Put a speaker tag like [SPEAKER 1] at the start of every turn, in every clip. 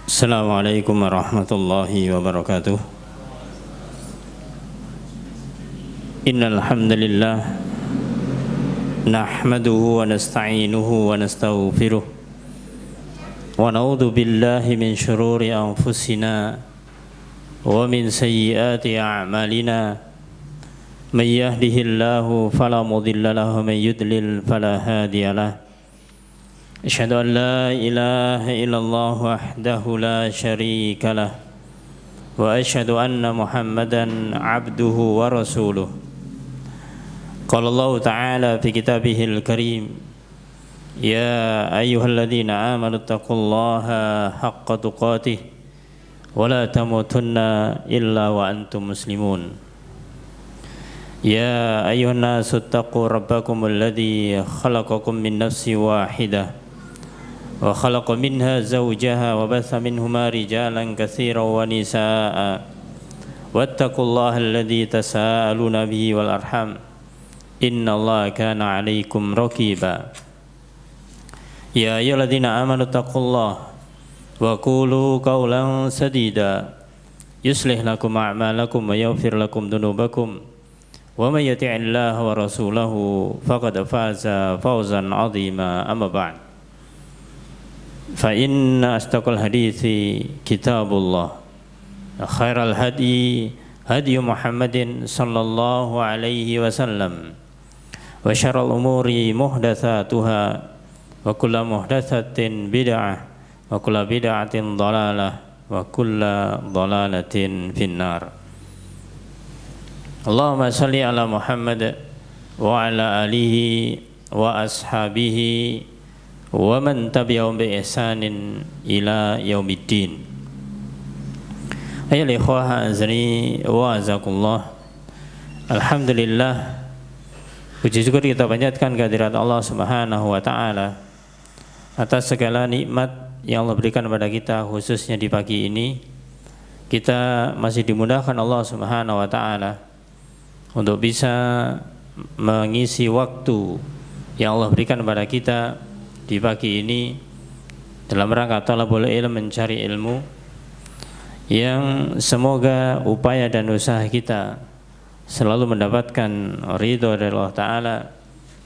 [SPEAKER 1] Assalamualaikum warahmatullahi wabarakatuh. Innal hamdalillah nahmaduhu wa nasta'inuhu wa nastaghfiruh wa na'udzu billahi min shururi anfusina wa min sayyiati a'malina. May yahdihillahu fala mudilla lahu wa may yudlil fala hadiya lahu. Asyhadu an la ilaha illallah wahdahu la syarika lah wa asyhadu anna Muhammadan abduhu wa rasuluh. Qala Allah ta'ala fi kitabihil karim, ya ayyuhalladzina amanu taqullaha haqqa tuqatih wa la tamutunna illa wa antum muslimun. Ya ayyuhan nasu taqu rabbakumul ladzi khalaqakum min nafsin wahidah wa khalaqa minha zawjaha wa batha minhuma rijalan katsiran wa nisaa'a wattaqullaha alladzi tasaaluna bihi wal arham innallaha kana 'alaikum raqiba. Ya ayyuhalladzina amanu taqullaha wa qulu qawlan sadida yuslih lakum a'malakum wa yaghfir lakum dhunubakum wa may yuti'illaha wa rasulahu faqad faza fawzan 'azima. Amma ba'd. Fa inna astaqal hadithi kitabullah khairal hadi hadi Muhammadin sallallahu alaihi wasallam wa syarrul umuri muhdatsatuha wa kullu muhdatsatin bid'ah wa kullu bid'atin dhalalah wa kullu dhalalatin finnar. Allahumma shalli ala Muhammad wa ala alihi wa ashabihi wa man tabi'ahum bi ihsanin ila yaumiddin. Ayyuhal ikhwah azani wa azakumullah. Alhamdulillah, puji syukur kita panjatkan kehadirat Allah Subhanahu wa taala atas segala nikmat yang Allah berikan kepada kita, khususnya di pagi ini kita masih dimudahkan Allah Subhanahu wa taala untuk bisa mengisi waktu yang Allah berikan kepada kita di pagi ini dalam rangka talabul ilm, mencari ilmu, yang semoga upaya dan usaha kita selalu mendapatkan ridho dari Allah Ta'ala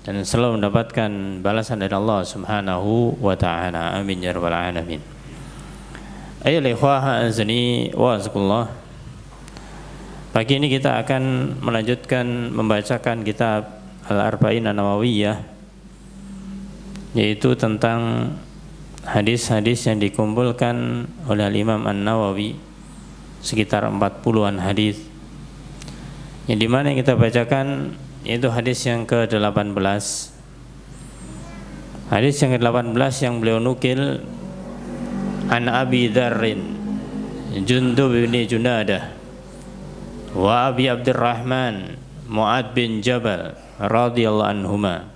[SPEAKER 1] dan selalu mendapatkan balasan dari Allah Subhanahu wa Ta'ala. Amin ya rabbal alamin. Ayyuhal ikhwah azani wa azakumullah. Pagi ini kita akan melanjutkan membacakan kitab Al-Arba'in An-Nawawiyah, yaitu tentang hadis-hadis yang dikumpulkan oleh Imam An-Nawawi, sekitar 40-an hadis, yang dimana yang kita bacakan yaitu hadis yang ke-18. Hadis yang ke-18 yang beliau nukil an Abi Dzarrin Jundub bin Junadah wa Abi Abdurrahman Mu'ad bin Jabal radhiyallahu anhuma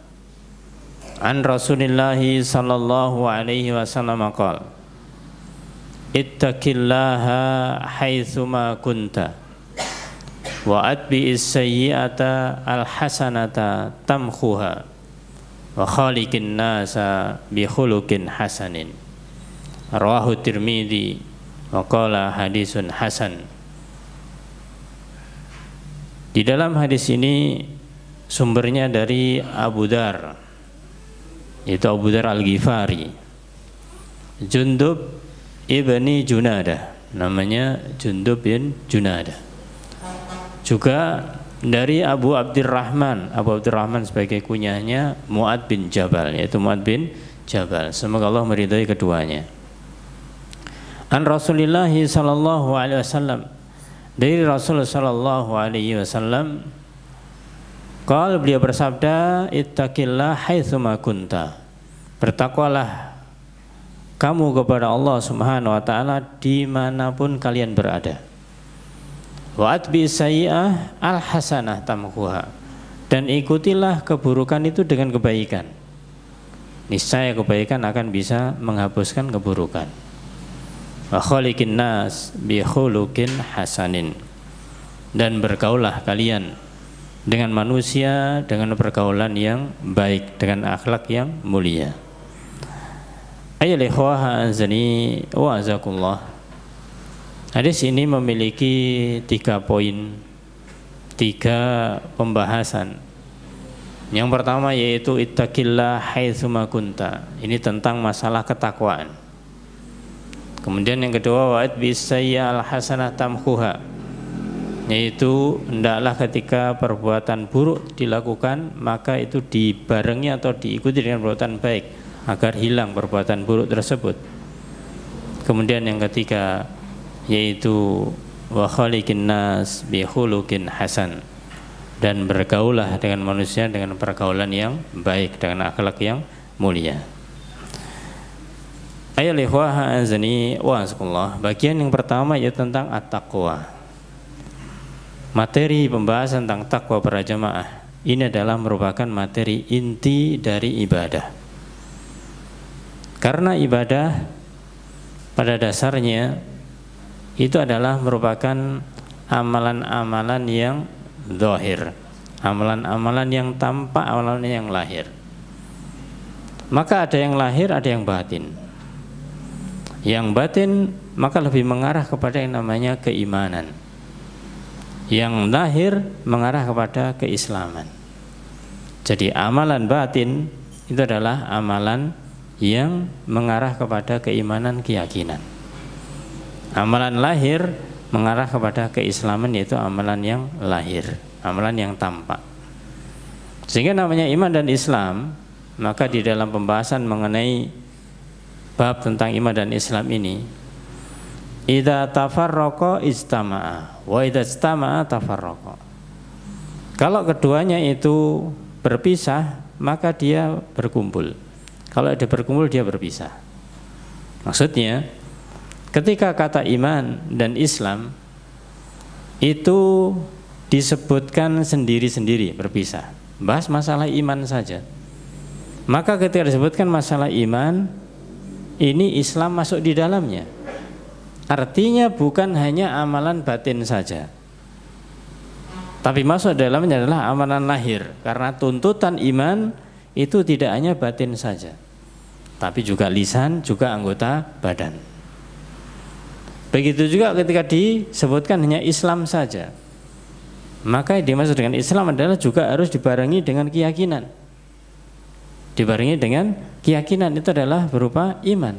[SPEAKER 1] an Rasulillahi sallallahu alaihi wasallam qala ittaqillaha haitsuma kunta wa atbi'is sayyi'ata alhasanata tamkhuha wa khaliqin nasa bi khuluqin hasanin. Rawahu Tirmidzi wa qala hadisun hasan. Di dalam hadis ini sumbernya dari Abu Dzar, yaitu Abu Dzar Al-Ghifari, Jundub ibni Junadah, namanya Jundub bin Junadah. Juga dari Abu Abdurrahman sebagai kunyahnya Mu'ad bin Jabal, yaitu Mu'ad bin Jabal, semoga Allah meridhai keduanya. An Rasulillah sallallahu alaihi wasallam, dari Rasul sallallahu alaihi wasallam, qala, beliau bersabda, ittaqillah haitsuma kunta, bertakwalah kamu kepada Allah Subhanahu wa taala dimanapun kalian berada. Wa atbi sayyi'ah alhasanah tamkuha, dan ikutilah keburukan itu dengan kebaikan, niscaya kebaikan akan bisa menghapuskan keburukan. Wa khaliqin nas bi khuluqin hasanin, dan bergaulah kalian dengan manusia dengan pergaulan yang baik, dengan akhlak yang mulia. Ayyuhal ikhwah azani wa azakumullah. Hadis ini memiliki 3 poin, 3 pembahasan. Yang pertama yaitu ittaqillah haitsuma kunta. Ini tentang masalah ketakwaan. Kemudian yang kedua wa'id bisayyi'al hasanah tamhuha, yaitu hendaklah ketika perbuatan buruk dilakukan maka itu dibarengi atau diikuti dengan perbuatan baik agar hilang perbuatan buruk tersebut. Kemudian yang ketiga yaitu wa khaliqin nas bi khuluqin hasan, dan bergaulah dengan manusia dengan pergaulan yang baik, dengan akhlak yang mulia. Ayyuhal ikhwah azani wa azakumullah. Bagian yang pertama yaitu tentang at-taqwa. Materi pembahasan tentang takwa para jamaah ini adalah merupakan materi inti dari ibadah. Karena ibadah pada dasarnya itu adalah merupakan amalan-amalan yang zahir, amalan-amalan yang tampak, amalan yang lahir. Maka ada yang lahir, ada yang batin. Yang batin maka lebih mengarah kepada yang namanya keimanan. Yang lahir mengarah kepada keislaman. Jadi amalan batin itu adalah amalan yang mengarah kepada keimanan, keyakinan. Amalan lahir mengarah kepada keislaman, yaitu amalan yang lahir, amalan yang tampak. Sehingga namanya iman dan Islam. Maka di dalam pembahasan mengenai bab tentang iman dan Islam ini, idza tafarraqa ijtama'a wa idza ijtama'a tafarraqa. Kalau keduanya itu berpisah, maka dia berkumpul. Kalau dia berkumpul, dia berpisah. Maksudnya, ketika kata iman dan Islam itu disebutkan sendiri-sendiri berpisah, bahas masalah iman saja. Maka ketika disebutkan masalah iman, ini Islam masuk di dalamnya. Artinya bukan hanya amalan batin saja, tapi masuk dalamnya adalah amalan lahir. Karena tuntutan iman itu tidak hanya batin saja, tapi juga lisan, juga anggota badan. Begitu juga ketika disebutkan hanya Islam saja, maka yang dimaksud dengan Islam adalah juga harus dibarengi dengan keyakinan. Dibarengi dengan keyakinan itu adalah berupa iman.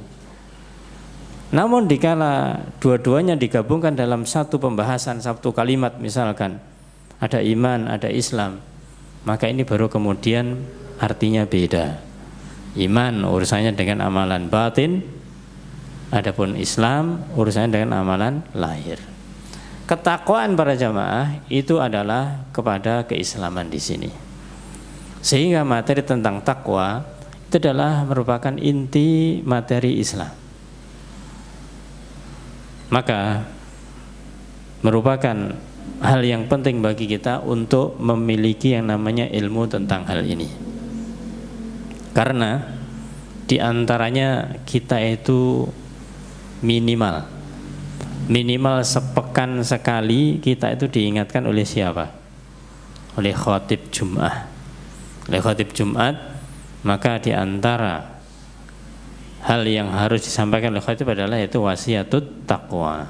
[SPEAKER 1] Namun dikala dua-duanya digabungkan dalam satu pembahasan, satu kalimat, misalkan ada iman, ada Islam, maka ini baru kemudian artinya beda. Iman urusannya dengan amalan batin, adapun Islam urusannya dengan amalan lahir. Ketakwaan para jamaah itu adalah kepada keislaman di sini. Sehingga materi tentang takwa itu adalah merupakan inti materi Islam. Maka merupakan hal yang penting bagi kita untuk memiliki yang namanya ilmu tentang hal ini. Karena diantaranya kita itu minimal sepekan sekali kita itu diingatkan oleh siapa? Oleh khatib Jum'ah. Oleh khatib Jumat, maka diantara hal yang harus disampaikan oleh khatib adalah yaitu wasiatut taqwa.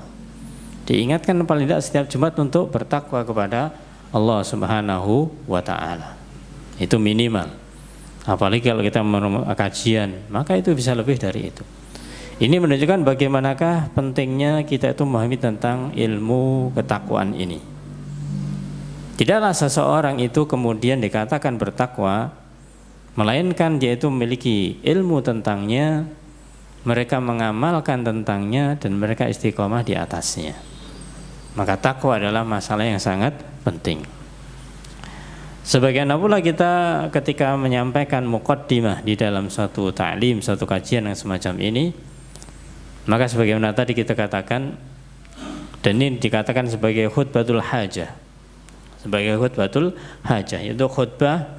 [SPEAKER 1] Diingatkan paling tidak setiap Jumat untuk bertakwa kepada Allah Subhanahu wa ta'ala. Itu minimal. Apalagi kalau kita kajian, maka itu bisa lebih dari itu. Ini menunjukkan bagaimanakah pentingnya kita itu memahami tentang ilmu ketakwaan ini. Tidaklah seseorang itu kemudian dikatakan bertakwa, melainkan dia itu memiliki ilmu tentangnya, mereka mengamalkan tentangnya, dan mereka istiqomah di atasnya. Maka takwa adalah masalah yang sangat penting. Sebagian pula kita ketika menyampaikan muqaddimah di dalam suatu ta'lim, suatu kajian yang semacam ini, maka sebagaimana tadi kita katakan, dan ini dikatakan sebagai khutbatul hajah, sebagai khutbatul hajah, yaitu khutbah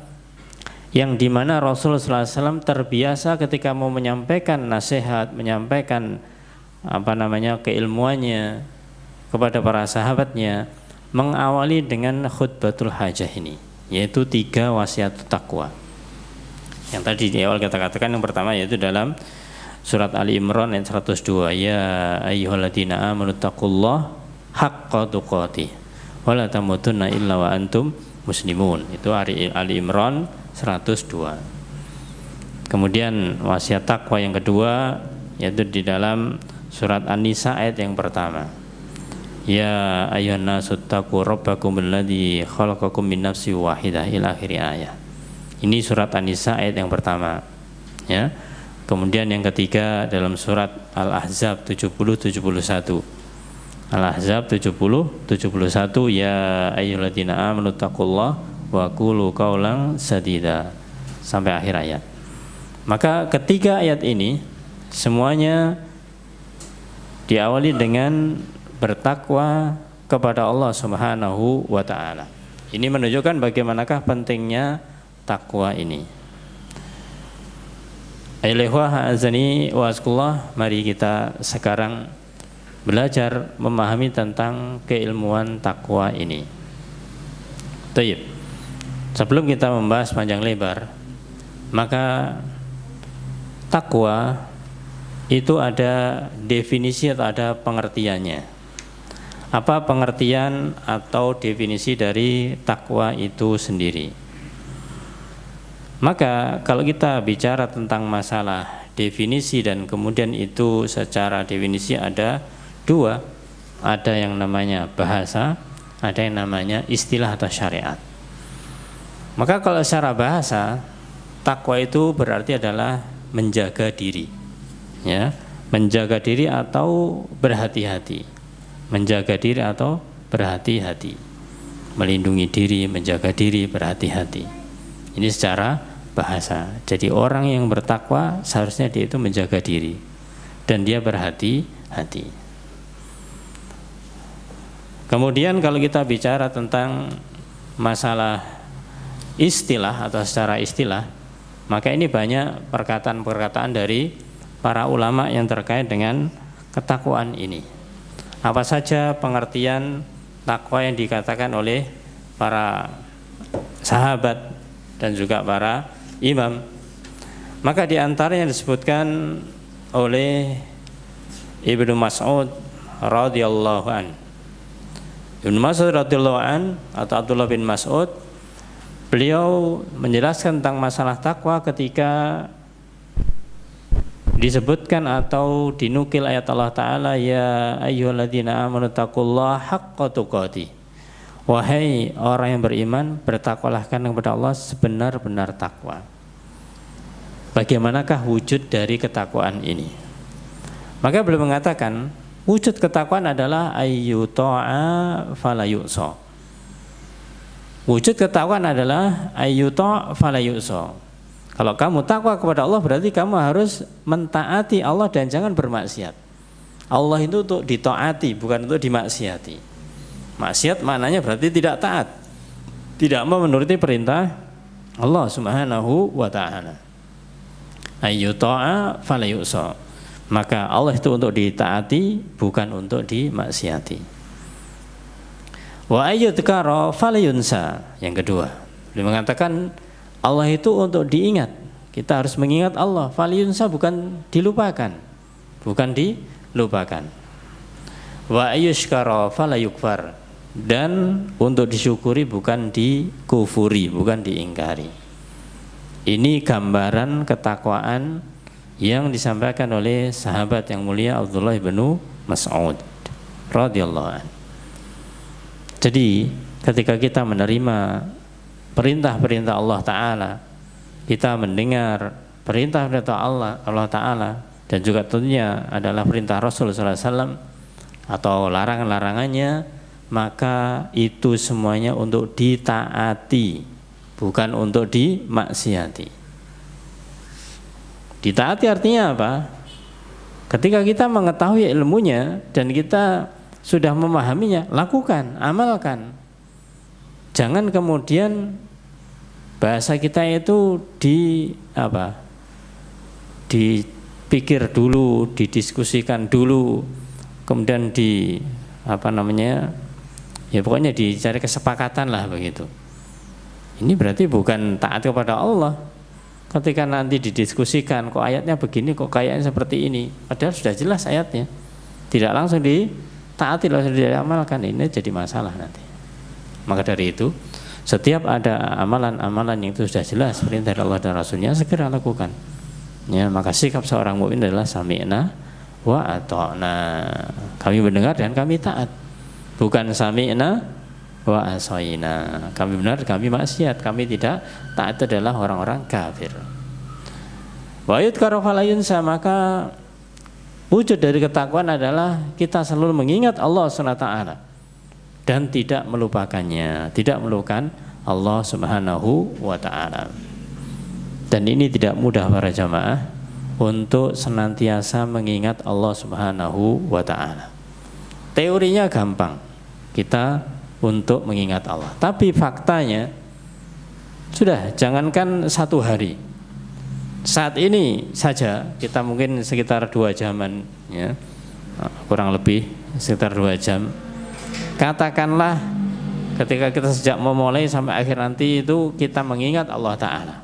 [SPEAKER 1] yang dimana Rasulullah SAW terbiasa ketika mau menyampaikan nasihat, menyampaikan keilmuannya kepada para sahabatnya, mengawali dengan khutbatul hajah ini, yaitu 3 wasiat takwa. Yang tadi di awal kita katakan, yang pertama yaitu dalam surat Ali Imran ayat 102, ya ayyuhalladzina amanu taqullaha haqqa tuqatih wa la tamutunna illa wa antum muslimun. Itu Ali Imran 102. Kemudian wasiat takwa yang kedua yaitu di dalam surat An-Nisa ayat yang pertama, ya ayyuhan nasu taqu rabbakum alladzi khalaqakum min nafsin wahidah ila akhir ayat. Ini surat An-Nisa ayat yang pertama, ya. Kemudian yang ketiga dalam surat Al-Ahzab 70-71. Al-Ahzab 70-71, ya ayyuhalladzina amanu taqullaha wa qulu qawlan sadida, sampai akhir ayat. Maka ketiga ayat ini semuanya diawali dengan bertakwa kepada Allah Subhanahu wa taala. Ini menunjukkan bagaimanakah pentingnya takwa ini. Ailahwa azani wa asqullah, mari kita sekarang belajar memahami tentang keilmuan takwa ini. Baik. Sebelum kita membahas panjang lebar, maka takwa itu ada definisi atau ada pengertiannya. Apa pengertian atau definisi dari takwa itu sendiri? Maka kalau kita bicara tentang masalah definisi dan kemudian itu secara definisi ada dua, ada yang namanya bahasa, ada yang namanya istilah atau syariat. Maka kalau secara bahasa, takwa itu berarti adalah menjaga diri, ya, menjaga diri atau berhati-hati, menjaga diri atau berhati-hati, melindungi diri, menjaga diri, berhati-hati. Ini secara bahasa. Jadi orang yang bertakwa seharusnya dia itu menjaga diri dan dia berhati-hati. Kemudian kalau kita bicara tentang masalah istilah atau secara istilah, maka ini banyak perkataan-perkataan dari para ulama yang terkait dengan ketakwaan ini. Apa saja pengertian takwa yang dikatakan oleh para sahabat dan juga para imam? Maka di antara yang disebutkan oleh Ibnu Mas'ud radhiyallahu an. Ibnu Mas'ud radhiyallahu an atau Abdullah bin Mas'ud, beliau menjelaskan tentang masalah takwa ketika disebutkan atau dinukil ayat Allah Ta'ala, ya ayyuhalladzina amanu taqullaha haqqa tuqatih. Wahai orang yang beriman, bertakwalah kepada Allah sebenar-benar takwa. Bagaimanakah wujud dari ketakwaan ini? Maka beliau mengatakan wujud ketakwaan adalah ayyuta'a falayu'sa. Wujud ketakwaan adalah ayyuta' falayu'sa. Kalau kamu takwa kepada Allah berarti kamu harus mentaati Allah dan jangan bermaksiat. Allah itu untuk ditaati, bukan untuk dimaksiati. Maksiat maknanya berarti tidak taat, tidak mau menuruti perintah Allah Subhanahu wa ta'ala. Ayyuta'a falayu'sa. Maka Allah itu untuk ditaati, bukan untuk dimaksiati. Wa ayyudkara falayunsa. Yang kedua, beliau mengatakan Allah itu untuk diingat. Kita harus mengingat Allah. Falayunsa bukan dilupakan, bukan dilupakan. Wa ayyushkara falayukfar. Dan untuk disyukuri bukan dikufuri, bukan diingkari. Ini gambaran ketakwaan yang disampaikan oleh sahabat yang mulia Abdullah bin Mas'ud radhiyallahu anhu. Jadi ketika kita menerima perintah-perintah Allah Ta'ala, kita mendengar perintah-perintah Allah Ta'ala, dan juga tentunya adalah perintah Rasul SAW atau larangan-larangannya, maka itu semuanya untuk ditaati, bukan untuk dimaksiati. Ditaati artinya apa? Ketika kita mengetahui ilmunya dan kita sudah memahaminya, lakukan, amalkan. Jangan kemudian bahasa kita itu dipikir dulu, didiskusikan dulu, kemudian ya pokoknya dicari kesepakatan lah begitu. Ini berarti bukan taat kepada Allah. ketika nanti didiskusikan, kok ayatnya begini, kok kayaknya seperti ini, padahal sudah jelas ayatnya, tidak langsung ditaati, langsung diamalkan, ini jadi masalah nanti. Maka dari itu, setiap ada amalan-amalan yang itu sudah jelas perintah dari Allah dan Rasulnya, segera lakukan. Ya, maka sikap seorang mukmin adalah sami'na wa ata'na. Kami mendengar dan kami taat. Bukan sami'na wa asaina. Kami benar, kami maksiat, kami tidak taat, itu adalah orang-orang kafir. Wa yudkaru fala yunsa, maka wujud dari ketakwaan adalah kita selalu mengingat Allah SWT dan tidak melupakannya, tidak melupakan Allah Subhanahu wa ta'ala. Dan ini tidak mudah para jamaah untuk senantiasa mengingat Allah Subhanahu wa ta'ala. Teorinya gampang, kita untuk mengingat Allah, tapi faktanya sudah, jangankan satu hari, saat ini saja kita mungkin sekitar 2 jaman, ya, kurang lebih sekitar 2 jam. Katakanlah ketika kita sejak memulai sampai akhir nanti itu kita mengingat Allah Ta'ala,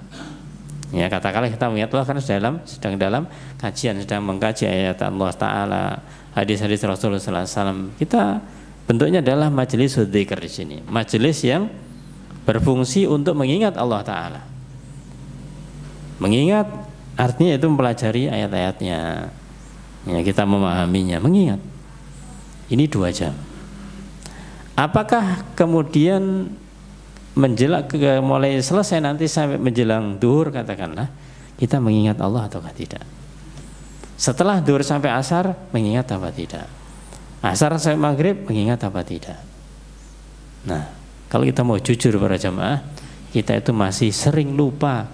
[SPEAKER 1] ya, katakanlah kita mengingat Allah karena sedang dalam kajian, sedang mengkaji ayat Allah Ta'ala, hadis-hadis Rasulullah SAW. Kita bentuknya adalah majelis dzikir di sini, majelis yang berfungsi untuk mengingat Allah Ta'ala. Mengingat artinya itu mempelajari ayat-ayatnya, ya, kita memahaminya, mengingat. Ini 2 jam. Apakah kemudian menjelang mulai selesai nanti sampai menjelang duhur, katakanlah kita mengingat Allah ataukah tidak? Setelah duhur sampai asar mengingat apa tidak? Asar sampai maghrib mengingat apa tidak? Nah, kalau kita mau jujur para jamaah, kita itu masih sering lupa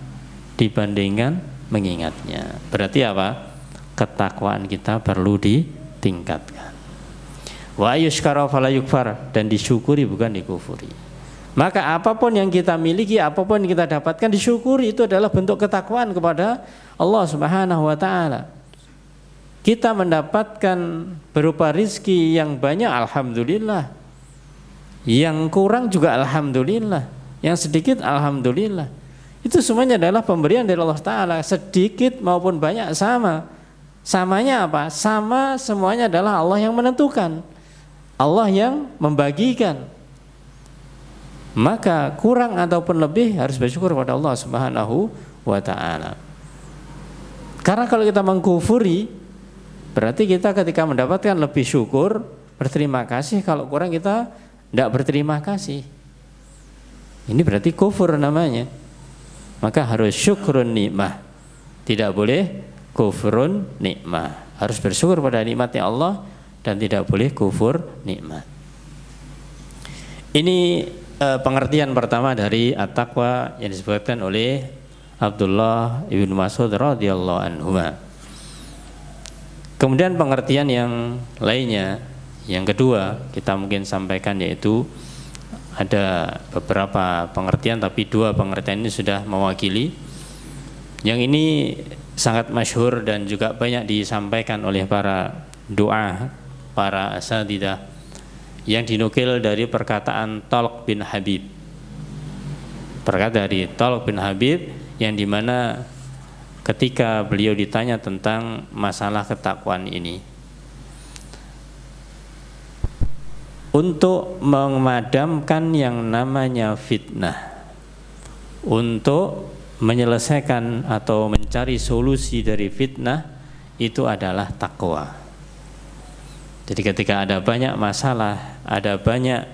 [SPEAKER 1] dibandingkan mengingatnya. Berarti apa? Ketakwaan kita perlu ditingkatkan. Wa yushkara fala yukfar, dan disyukuri bukan dikufuri. Maka apapun yang kita miliki, apapun yang kita dapatkan, disyukuri, itu adalah bentuk ketakwaan kepada Allah Subhanahu wa ta'ala. Kita mendapatkan berupa rizki yang banyak, alhamdulillah. Yang kurang juga alhamdulillah. Yang sedikit alhamdulillah. Itu semuanya adalah pemberian dari Allah Ta'ala. Sedikit maupun banyak sama. Samanya apa? Sama, semuanya adalah Allah yang menentukan, Allah yang membagikan. Maka kurang ataupun lebih harus bersyukur kepada Allah Subhanahu wa ta'ala. Karena kalau kita mengkufuri, berarti kita ketika mendapatkan lebih syukur, berterima kasih. Kalau kurang kita tidak berterima kasih. Ini berarti kufur namanya. Maka harus syukrun nikmah, tidak boleh kufurun nikmah. Harus bersyukur pada nikmatnya Allah dan tidak boleh kufur nikmat. Ini pengertian pertama dari at-taqwa yang disebutkan oleh Abdullah ibnu Mas'ud radhiyallahu anhu. Kemudian pengertian yang lainnya, yang kedua kita mungkin sampaikan, yaitu ada beberapa pengertian, tapi 2 pengertian ini sudah mewakili. Yang ini sangat masyhur dan juga banyak disampaikan oleh para doa, para asatidzah, yang dinukil dari perkataan Talq bin Habib. Perkataan dari Talq bin Habib yang dimana ketika beliau ditanya tentang masalah ketakwaan ini, untuk memadamkan yang namanya fitnah, untuk menyelesaikan atau mencari solusi dari fitnah, itu adalah takwa. Jadi ketika ada banyak masalah, ada banyak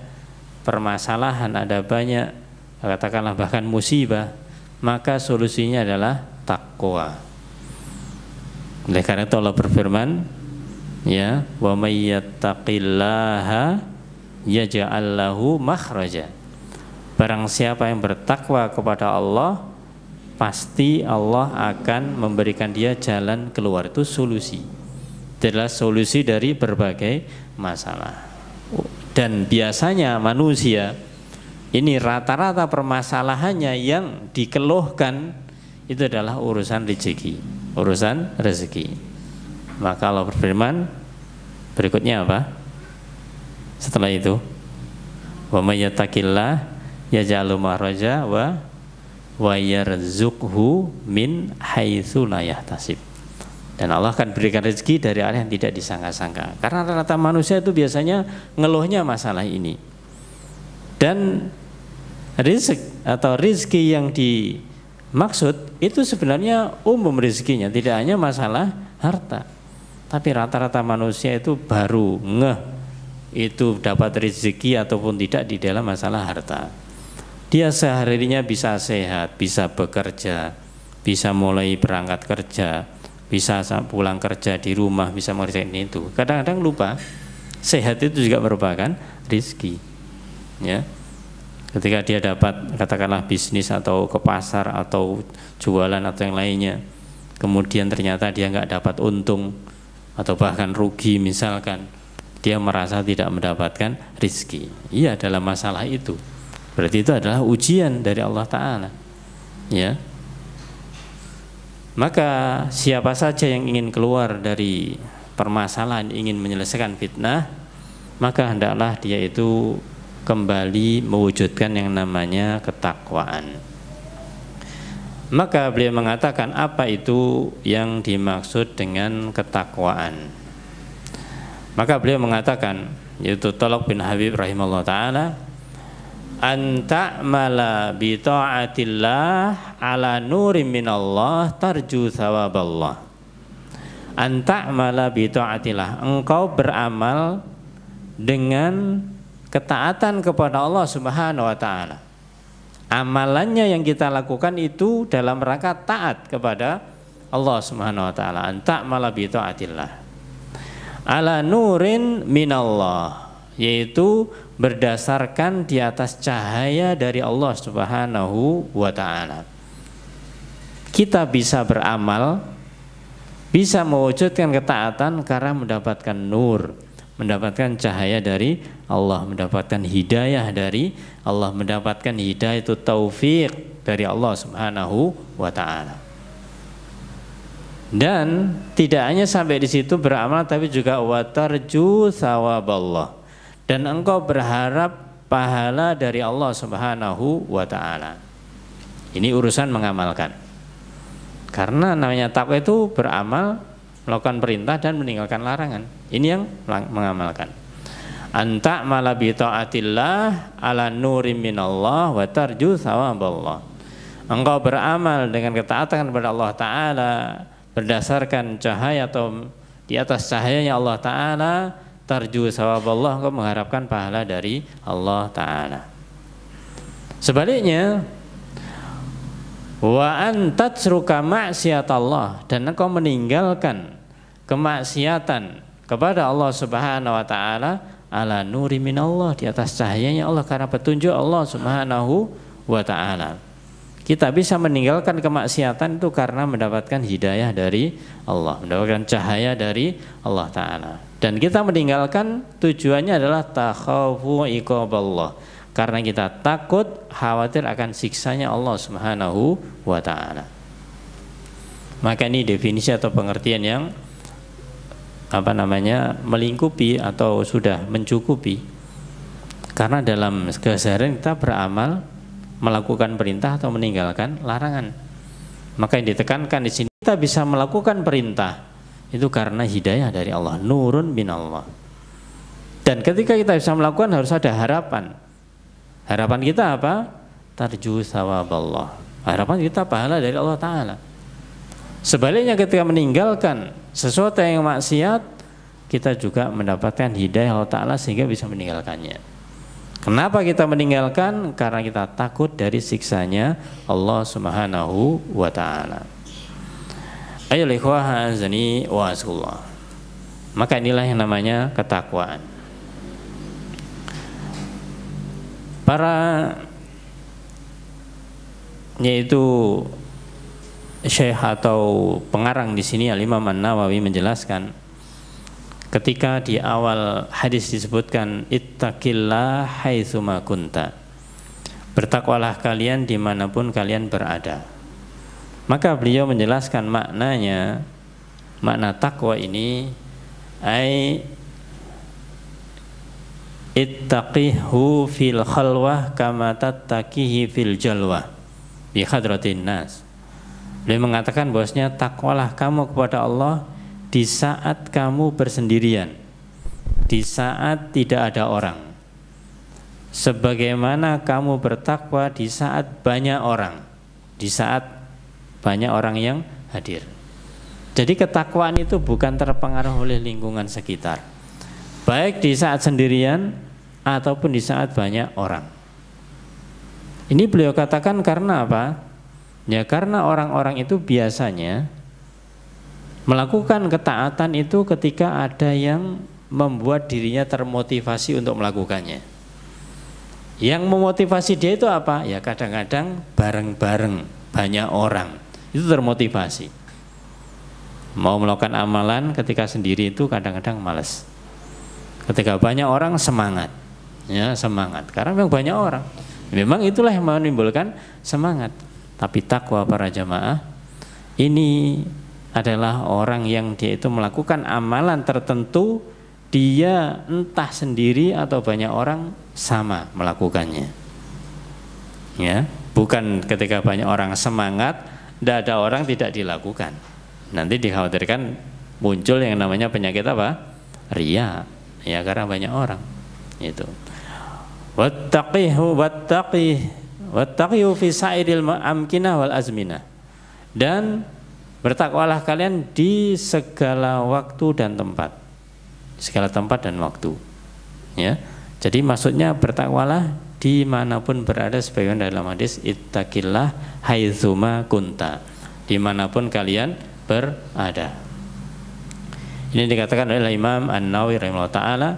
[SPEAKER 1] permasalahan, ada banyak katakanlah bahkan musibah, maka solusinya adalah takwa. Oleh karena itu Allah berfirman, ya, wa may yattaqillaha yaj'al lahu makhraja. Barang siapa yang bertakwa kepada Allah, pasti Allah akan memberikan dia jalan keluar. Itu solusi, adalah solusi dari berbagai masalah. Dan biasanya manusia ini rata-rata permasalahannya yang dikeluhkan itu adalah urusan rezeki, urusan rezeki. Maka Allah berfirman berikutnya apa? Setelah itu, wa may yattaqillah yaj'al makhraja wa wa yarzuqhu min haitsu la yahtasib. Dan Allah akan berikan rezeki dari arah yang tidak disangka-sangka. Karena rata-rata manusia itu biasanya ngeluhnya masalah ini. Dan rezeki yang dimaksud itu sebenarnya umum rezekinya, tidak hanya masalah harta. Tapi rata-rata manusia itu baru ngeh itu dapat rezeki ataupun tidak di dalam masalah harta. Dia sehari-harinya bisa sehat, bisa bekerja, bisa mulai berangkat kerja, bisa pulang kerja di rumah, bisa mengerjakan itu. Kadang-kadang lupa sehat itu juga merupakan rezeki. Ya, ketika dia dapat katakanlah bisnis atau ke pasar atau jualan atau yang lainnya, kemudian ternyata dia nggak dapat untung atau bahkan rugi misalkan, dia merasa tidak mendapatkan rezeki. Iya, dalam masalah itu berarti itu adalah ujian dari Allah Ta'ala. Ya, maka siapa saja yang ingin keluar dari permasalahan, ingin menyelesaikan fitnah, maka hendaklah dia itu kembali mewujudkan yang namanya ketakwaan. Maka beliau mengatakan, apa itu yang dimaksud dengan ketakwaan? Maka beliau mengatakan, yaitu Talaq bin Habib rahimahullah ta'ala, an ta'mala bi ta'atillah ala nurim minallah tarju thawaballah. An ta'mala bi ta'atillah, engkau beramal dengan ketaatan kepada Allah Subhanahu wa taala. Amalannya yang kita lakukan itu dalam rangka taat kepada Allah Subhanahu wa taala. An ta'mala bi ta'atillah ala nurin minallah, yaitu berdasarkan di atas cahaya dari Allah Subhanahu wa ta'ala. Kita bisa beramal, bisa mewujudkan ketaatan karena mendapatkan nur, mendapatkan cahaya dari Allah, mendapatkan hidayah dari Allah, mendapatkan hidayah itu taufik dari Allah Subhanahu wa ta'ala. Dan tidak hanya sampai di situ beramal, tapi juga watarju thawaballah, dan engkau berharap pahala dari Allah Subhanahu wa ta'ala. Ini urusan mengamalkan. Karena namanya takwa itu beramal, melakukan perintah dan meninggalkan larangan. Ini yang mengamalkan. Anta mala bi taatillah ala nurim minallah wa tarju thawaballah. Engkau beramal dengan ketaatan kepada Allah Ta'ala berdasarkan cahaya atau di atas cahayanya Allah Ta'ala, tarju thawaballah, engkau mengharapkan pahala dari Allah Ta'ala. Sebaliknya, wa antatsruka ma'siyatallah, dan engkau meninggalkan kemaksiatan kepada Allah Subhanahu wa ta'ala ala nuri minallah, di atas cahayanya Allah, karena petunjuk Allah Subhanahu wa ta'ala. Kita bisa meninggalkan kemaksiatan itu karena mendapatkan hidayah dari Allah, mendapatkan cahaya dari Allah Ta'ala. Dan kita meninggalkan tujuannya adalah takhafu iqaballah, karena kita takut, khawatir akan siksanya Allah Subhanahu wa ta'ala. Maka ini definisi atau pengertian yang melingkupi atau sudah mencukupi. Karena dalam keseharian kita beramal, melakukan perintah atau meninggalkan larangan. Maka yang ditekankan di sini, kita bisa melakukan perintah itu karena hidayah dari Allah, nurun minallah. Dan ketika kita bisa melakukan, harus ada harapan. Harapan kita apa? Tarju thawaballah. Harapan kita pahala dari Allah Ta'ala. Sebaliknya, ketika meninggalkan sesuatu yang maksiat, kita juga mendapatkan hidayah Allah Ta'ala sehingga bisa meninggalkannya. Kenapa kita meninggalkan? Karena kita takut dari siksanya Allah Subhanahu wa ta'ala. Ayo ikhwah azani wa azkullah. Maka inilah yang namanya ketakwaan. Para yaitu syekh atau pengarang di sini Al-Imam An-Nawawi menjelaskan, ketika di awal hadis disebutkan ittaqillah haitsuma kunta, bertakwalah kalian dimanapun kalian berada. Maka beliau menjelaskan maknanya, makna takwa ini ai ittaqihu fil khalwah kama tattaqihi fil jalwah. bi hadratin nas. Beliau mengatakan bahwasanya takwalah kamu kepada Allah di saat kamu bersendirian, di saat tidak ada orang, sebagaimana kamu bertakwa di saat banyak orang, di saat banyak orang yang hadir. Jadi ketakwaan itu bukan terpengaruh oleh lingkungan sekitar, baik di saat sendirian ataupun di saat banyak orang. Ini beliau katakan karena apa? Ya karena orang-orang itu biasanya melakukan ketaatan itu ketika ada yang membuat dirinya termotivasi untuk melakukannya. Yang memotivasi dia itu apa? Ya kadang-kadang bareng-bareng banyak orang itu termotivasi. Mau melakukan amalan ketika sendiri itu kadang-kadang malas. Ketika banyak orang semangat. Ya semangat karena memang banyak orang. Memang itulah yang menimbulkan semangat. Tapi takwa para jamaah ini adalah orang yang dia itu melakukan amalan tertentu, dia entah sendiri atau banyak orang sama melakukannya. Ya, bukan ketika banyak orang semangat, tidak ada orang tidak dilakukan. Nanti dikhawatirkan muncul yang namanya penyakit apa? Riya. Ya karena banyak orang. Itu. Wattaqihu fi sa'iril amkinah wal azminah. Dan bertakwalah kalian di segala waktu dan tempat. Segala tempat dan waktu. Ya. Jadi maksudnya bertakwalah dimanapun berada, sebagaimana dalam hadis ittaqillah haitsuma kunta. Dimanapun kalian berada. Ini dikatakan oleh Imam An-Nawawi rahimahullah taala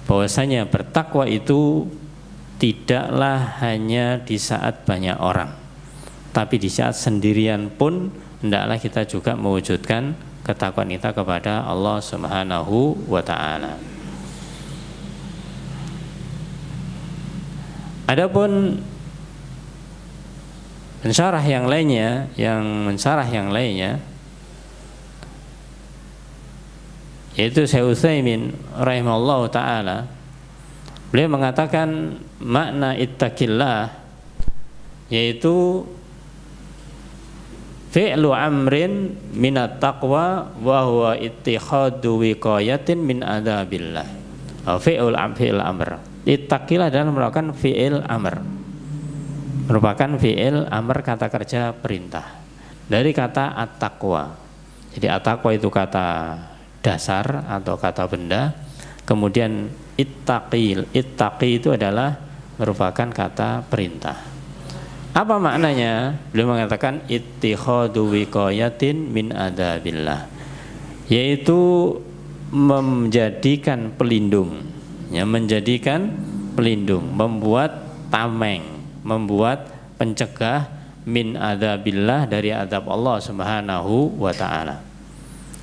[SPEAKER 1] bahwasanya bertakwa itu tidaklah hanya di saat banyak orang, tapi di saat sendirian pun hendaklah kita juga mewujudkan ketakwaan kita kepada Allah Subhanahu wa taala. Adapun mensyarah yang lainnya, yaitu Syekh Utsaimin rahimahullah taala, beliau mengatakan makna ittaqillah yaitu fi'lu amrin minat taqwa wa huwa ittikhadu wiqayatin min adzabillah. Fi'il amr. Ittaqillah adalah merupakan fi'il amr. Merupakan fi'il amr, kata kerja perintah. Dari kata at-taqwa. Jadi at-taqwa itu kata dasar atau kata benda. Kemudian ittaqi itu adalah merupakan kata perintah. Apa maknanya? Beliau mengatakan ittikhadu wiqayatin min adzabillah, yaitu menjadikan pelindung, ya, menjadikan pelindung, membuat tameng, membuat pencegah min adzabillah, dari azab Allah Subhanahu wa taala.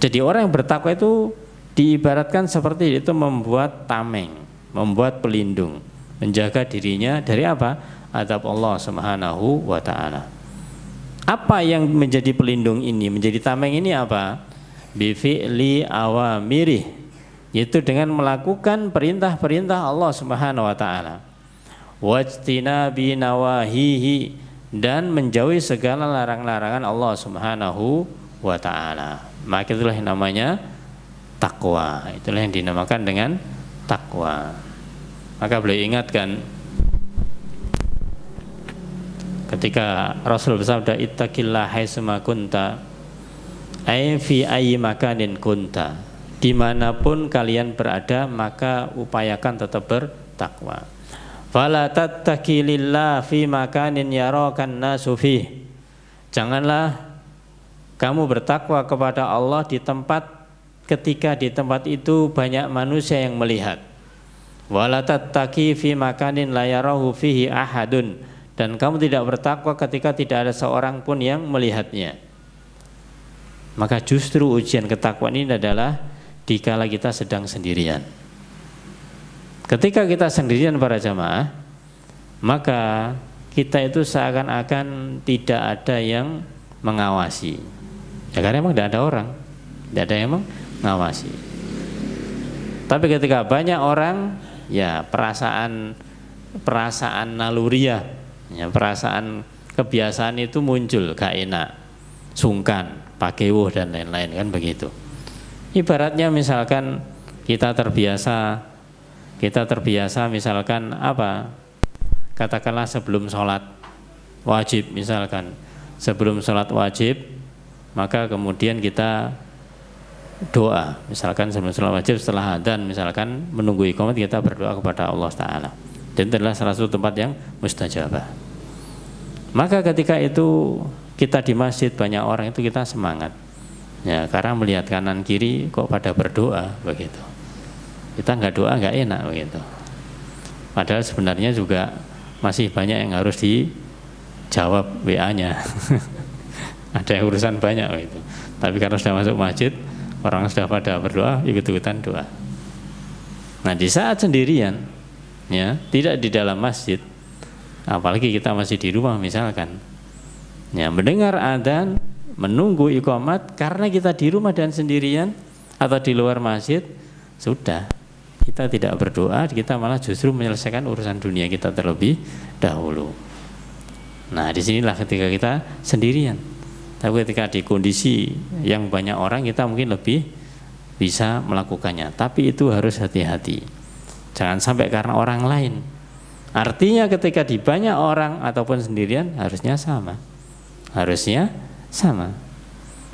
[SPEAKER 1] Jadi orang yang bertakwa itu diibaratkan seperti itu, membuat tameng, membuat pelindung, menjaga dirinya dari apa? Azab Allah Subhanahu wa taala. Apa yang menjadi pelindung ini, menjadi tameng ini apa? Bi fi'li awamirih, yaitu dengan melakukan perintah-perintah Allah Subhanahu wa taala. Wajtinabi nawahihi, dan menjauhi segala larang-larangan Allah Subhanahu wa taala. Maka itulah yang namanya takwa. Itulah yang dinamakan dengan takwa. Maka beliau ingatkan ketika Rasul bersabda ittaqillah haitsuma kunta, ai fi ayyi makanin kunta, dimanapun kalian berada maka upayakan tetap bertakwa. Fala tattaqi lillah fi makanin yarakan nasu fi, janganlah kamu bertakwa kepada Allah di tempat ketika di tempat itu banyak manusia yang melihat. Wala tattaqi fi makanin la yarahu fihi ahadun, dan kamu tidak bertakwa ketika tidak ada seorang pun yang melihatnya. Maka justru ujian ketakwaan ini adalah dikala kita sedang sendirian. Ketika kita sendirian para jamaah, maka kita itu seakan-akan tidak ada yang mengawasi. Ya karena memang tidak ada orang, tidak ada yang mengawasi. Tapi ketika banyak orang, ya perasaan naluriah, ya, perasaan kebiasaan itu muncul, gak enak, sungkan, pakewuh dan lain-lain, kan begitu. Ibaratnya misalkan kita terbiasa misalkan apa? Katakanlah sebelum sholat wajib misalkan, sebelum sholat wajib maka kemudian kita doa, misalkan sebelum sholat wajib setelah adzan misalkan menunggu iqamat kita berdoa kepada Allah Ta'ala, dan itu adalah salah satu tempat yang mustajabah. Maka ketika itu kita di masjid banyak orang itu kita semangat ya, karena melihat kanan kiri kok pada berdoa begitu. Kita nggak doa nggak enak begitu. Padahal sebenarnya juga masih banyak yang harus dijawab WA-nya. Ada urusan banyak begitu. Tapi karena sudah masuk masjid, orang sudah pada berdoa, ikut-ikutan doa. Nah di saat sendirian, ya tidak di dalam masjid, apalagi kita masih di rumah misalkan, ya mendengar adzan, menunggu iqamat, karena kita di rumah dan sendirian atau di luar masjid, sudah kita tidak berdoa, kita malah justru menyelesaikan urusan dunia kita terlebih dahulu. Nah disinilah ketika kita sendirian. Tapi ketika di kondisi yang banyak orang kita mungkin lebih bisa melakukannya. Tapi itu harus hati-hati. Jangan sampai karena orang lain. Artinya ketika di banyak orang ataupun sendirian harusnya sama. Harusnya sama.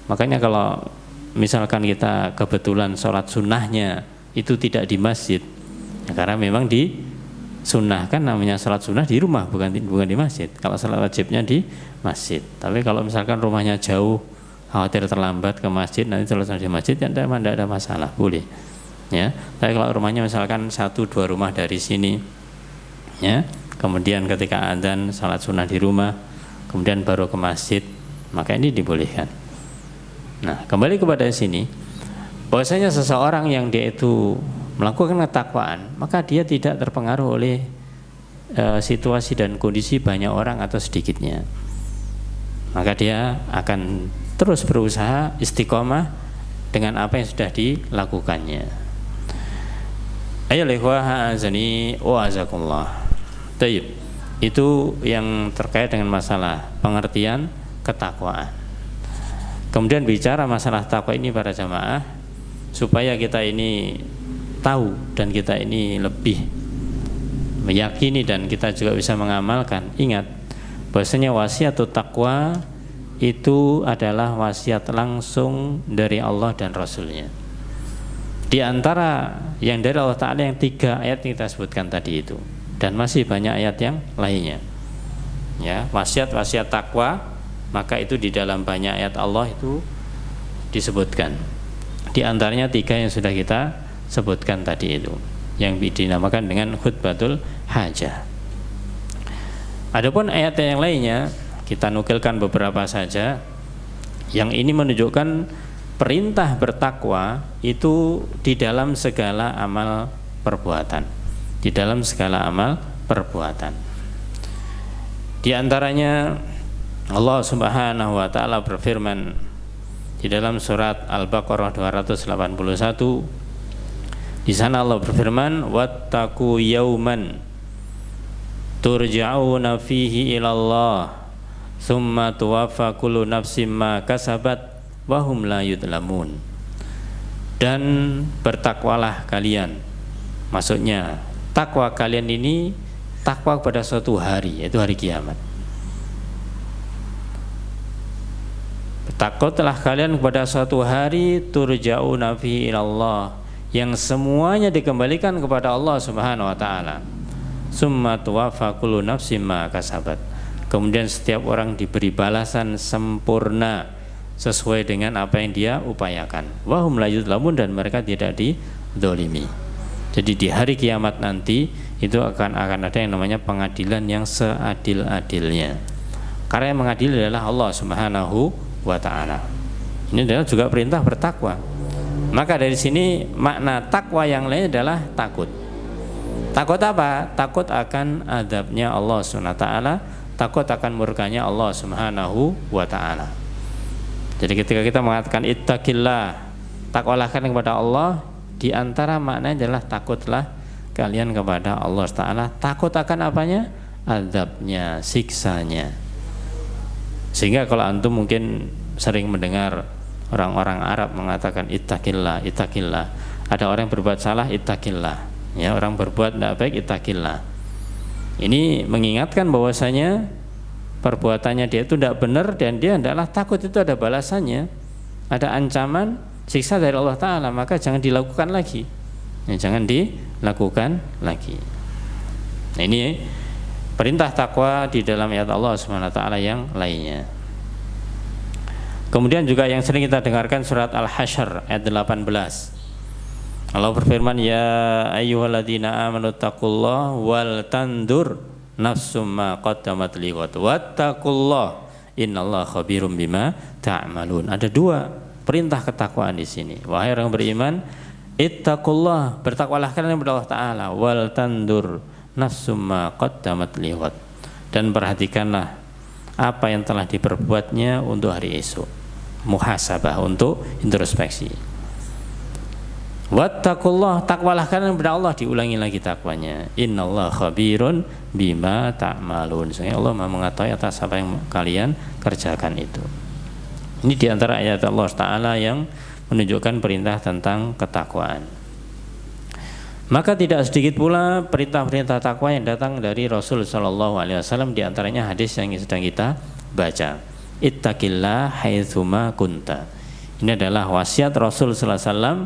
[SPEAKER 1] Makanya kalau misalkan kita kebetulan sholat sunnahnya itu tidak di masjid, ya karena memang disunnahkan namanya sholat sunnah di rumah, bukan di masjid. Kalau sholat wajibnya di masjid. Tapi kalau misalkan rumahnya jauh, khawatir terlambat ke masjid, nanti sholat sunnah di masjid, ya tidak ada masalah, boleh. Ya. Tapi kalau rumahnya misalkan 1-2 rumah dari sini, ya, kemudian ketika adzan sholat sunnah di rumah, kemudian baru ke masjid, maka ini dibolehkan. Nah, kembali kepada sini. Bahwasanya seseorang yang dia itu melakukan ketakwaan, maka dia tidak terpengaruh oleh situasi dan kondisi banyak orang atau sedikitnya. Maka dia akan terus berusaha istiqomah dengan apa yang sudah dilakukannya. Ayo ikhwah azani wa azakumullah. Taib. Itu yang terkait dengan masalah pengertian ketakwaan. Kemudian bicara masalah takwa ini para jamaah, supaya kita ini tahu dan kita ini lebih meyakini dan kita juga bisa mengamalkan. Ingat bahwasanya wasiat atau takwa itu adalah wasiat langsung dari Allah dan Rasulnya. Di antara yang dari Allah Ta'ala yang 3 ayat yang kita sebutkan tadi itu, dan masih banyak ayat yang lainnya. Ya, wasiat takwa, maka itu di dalam banyak ayat Allah itu disebutkan. Di antaranya 3 yang sudah kita sebutkan tadi itu, yang dinamakan dengan khutbatul hajah. Adapun ayat yang lainnya kita nukilkan beberapa saja. Yang ini menunjukkan perintah bertakwa itu di dalam segala amal perbuatan. Di dalam segala amal perbuatan. Di antaranya Allah Subhanahu wa taala berfirman di dalam surat Al-Baqarah 281, di sana Allah berfirman, wattaqu yauman turja'una fihi ilallah tsumma tuwaffa kullu nafsin ma kasabat wa hum la yudlamun. Dan bertakwalah kalian, maksudnya takwa kalian ini takwa pada suatu hari, yaitu hari kiamat. Takutlah kalian kepada suatu hari turja'una fihi ilallah, yang semuanya dikembalikan kepada Allah Subhanahu wa taala. Summa tuwaffa kullu nafsin ma kasabat. Kemudian setiap orang diberi balasan sempurna sesuai dengan apa yang dia upayakan. Wa hum la yudlamun, dan mereka tidak dizalimi. Jadi di hari kiamat nanti itu akan ada yang namanya pengadilan yang seadil-adilnya. Karena yang mengadili adalah Allah Subhanahu wa ta'ala. Ini adalah juga perintah bertakwa. Maka dari sini makna takwa yang lain adalah takut. Takut apa? Takut akan azabnya Allah Subhanahu wa ta'ala, takut akan murkanya Allah Subhanahu wa ta'ala. Jadi ketika kita mengatakan ittaqillah, takwalah kalian kepada Allah, di antara maknanya adalah takutlah kalian kepada Allah Ta'ala. Takut akan apanya? Azabnya, siksanya. Sehingga kalau antum mungkin sering mendengar orang-orang Arab mengatakan ittaqillah, ittaqillah. Ada orang yang berbuat salah, ittaqillah. Ya, orang berbuat tidak baik, ittaqillah. Ini mengingatkan bahwasanya perbuatannya dia itu tidak benar dan dia hendaklah takut itu ada balasannya, ada ancaman siksa dari Allah Ta'ala, maka jangan dilakukan lagi. Ya, jangan dilakukan lagi. Nah, ini perintah takwa di dalam ayat Allah SWT yang lainnya. Kemudian juga yang sering kita dengarkan surat Al-Hasyr ayat 18. Allah berfirman, ya ayyuhalladzina amanu taqullaha wal tandur nafsum ma qaddamat lighad wattaqullah innallaha khabirum bima ta'malun. Ada dua perintah ketakwaan di sini. Wahai orang beriman, ittaqullah, bertakwalah kalian kepada Allah Ta'ala, wal tandur nafsum ma qaddamat lighad, dan perhatikanlah apa yang telah diperbuatnya untuk hari esok. Muhasabah, untuk introspeksi. Wattaqullah, takwalah kalian kepada Allah, diulangi lagi takwanya. Innallaha khabirun bima ta'malun. Sehingga Allah Maha mengetahui atas apa yang kalian kerjakan itu. Ini diantara ayat Allah Ta'ala yang menunjukkan perintah tentang ketakwaan. Maka tidak sedikit pula perintah-perintah takwa yang datang dari Rasul Shallallahu Alaihi Wasallam, diantaranya hadis yang sedang kita baca. Ittaqillah haitsuma kunta. Ini adalah wasiat Rasul Sallallahu Alaihi Wasallam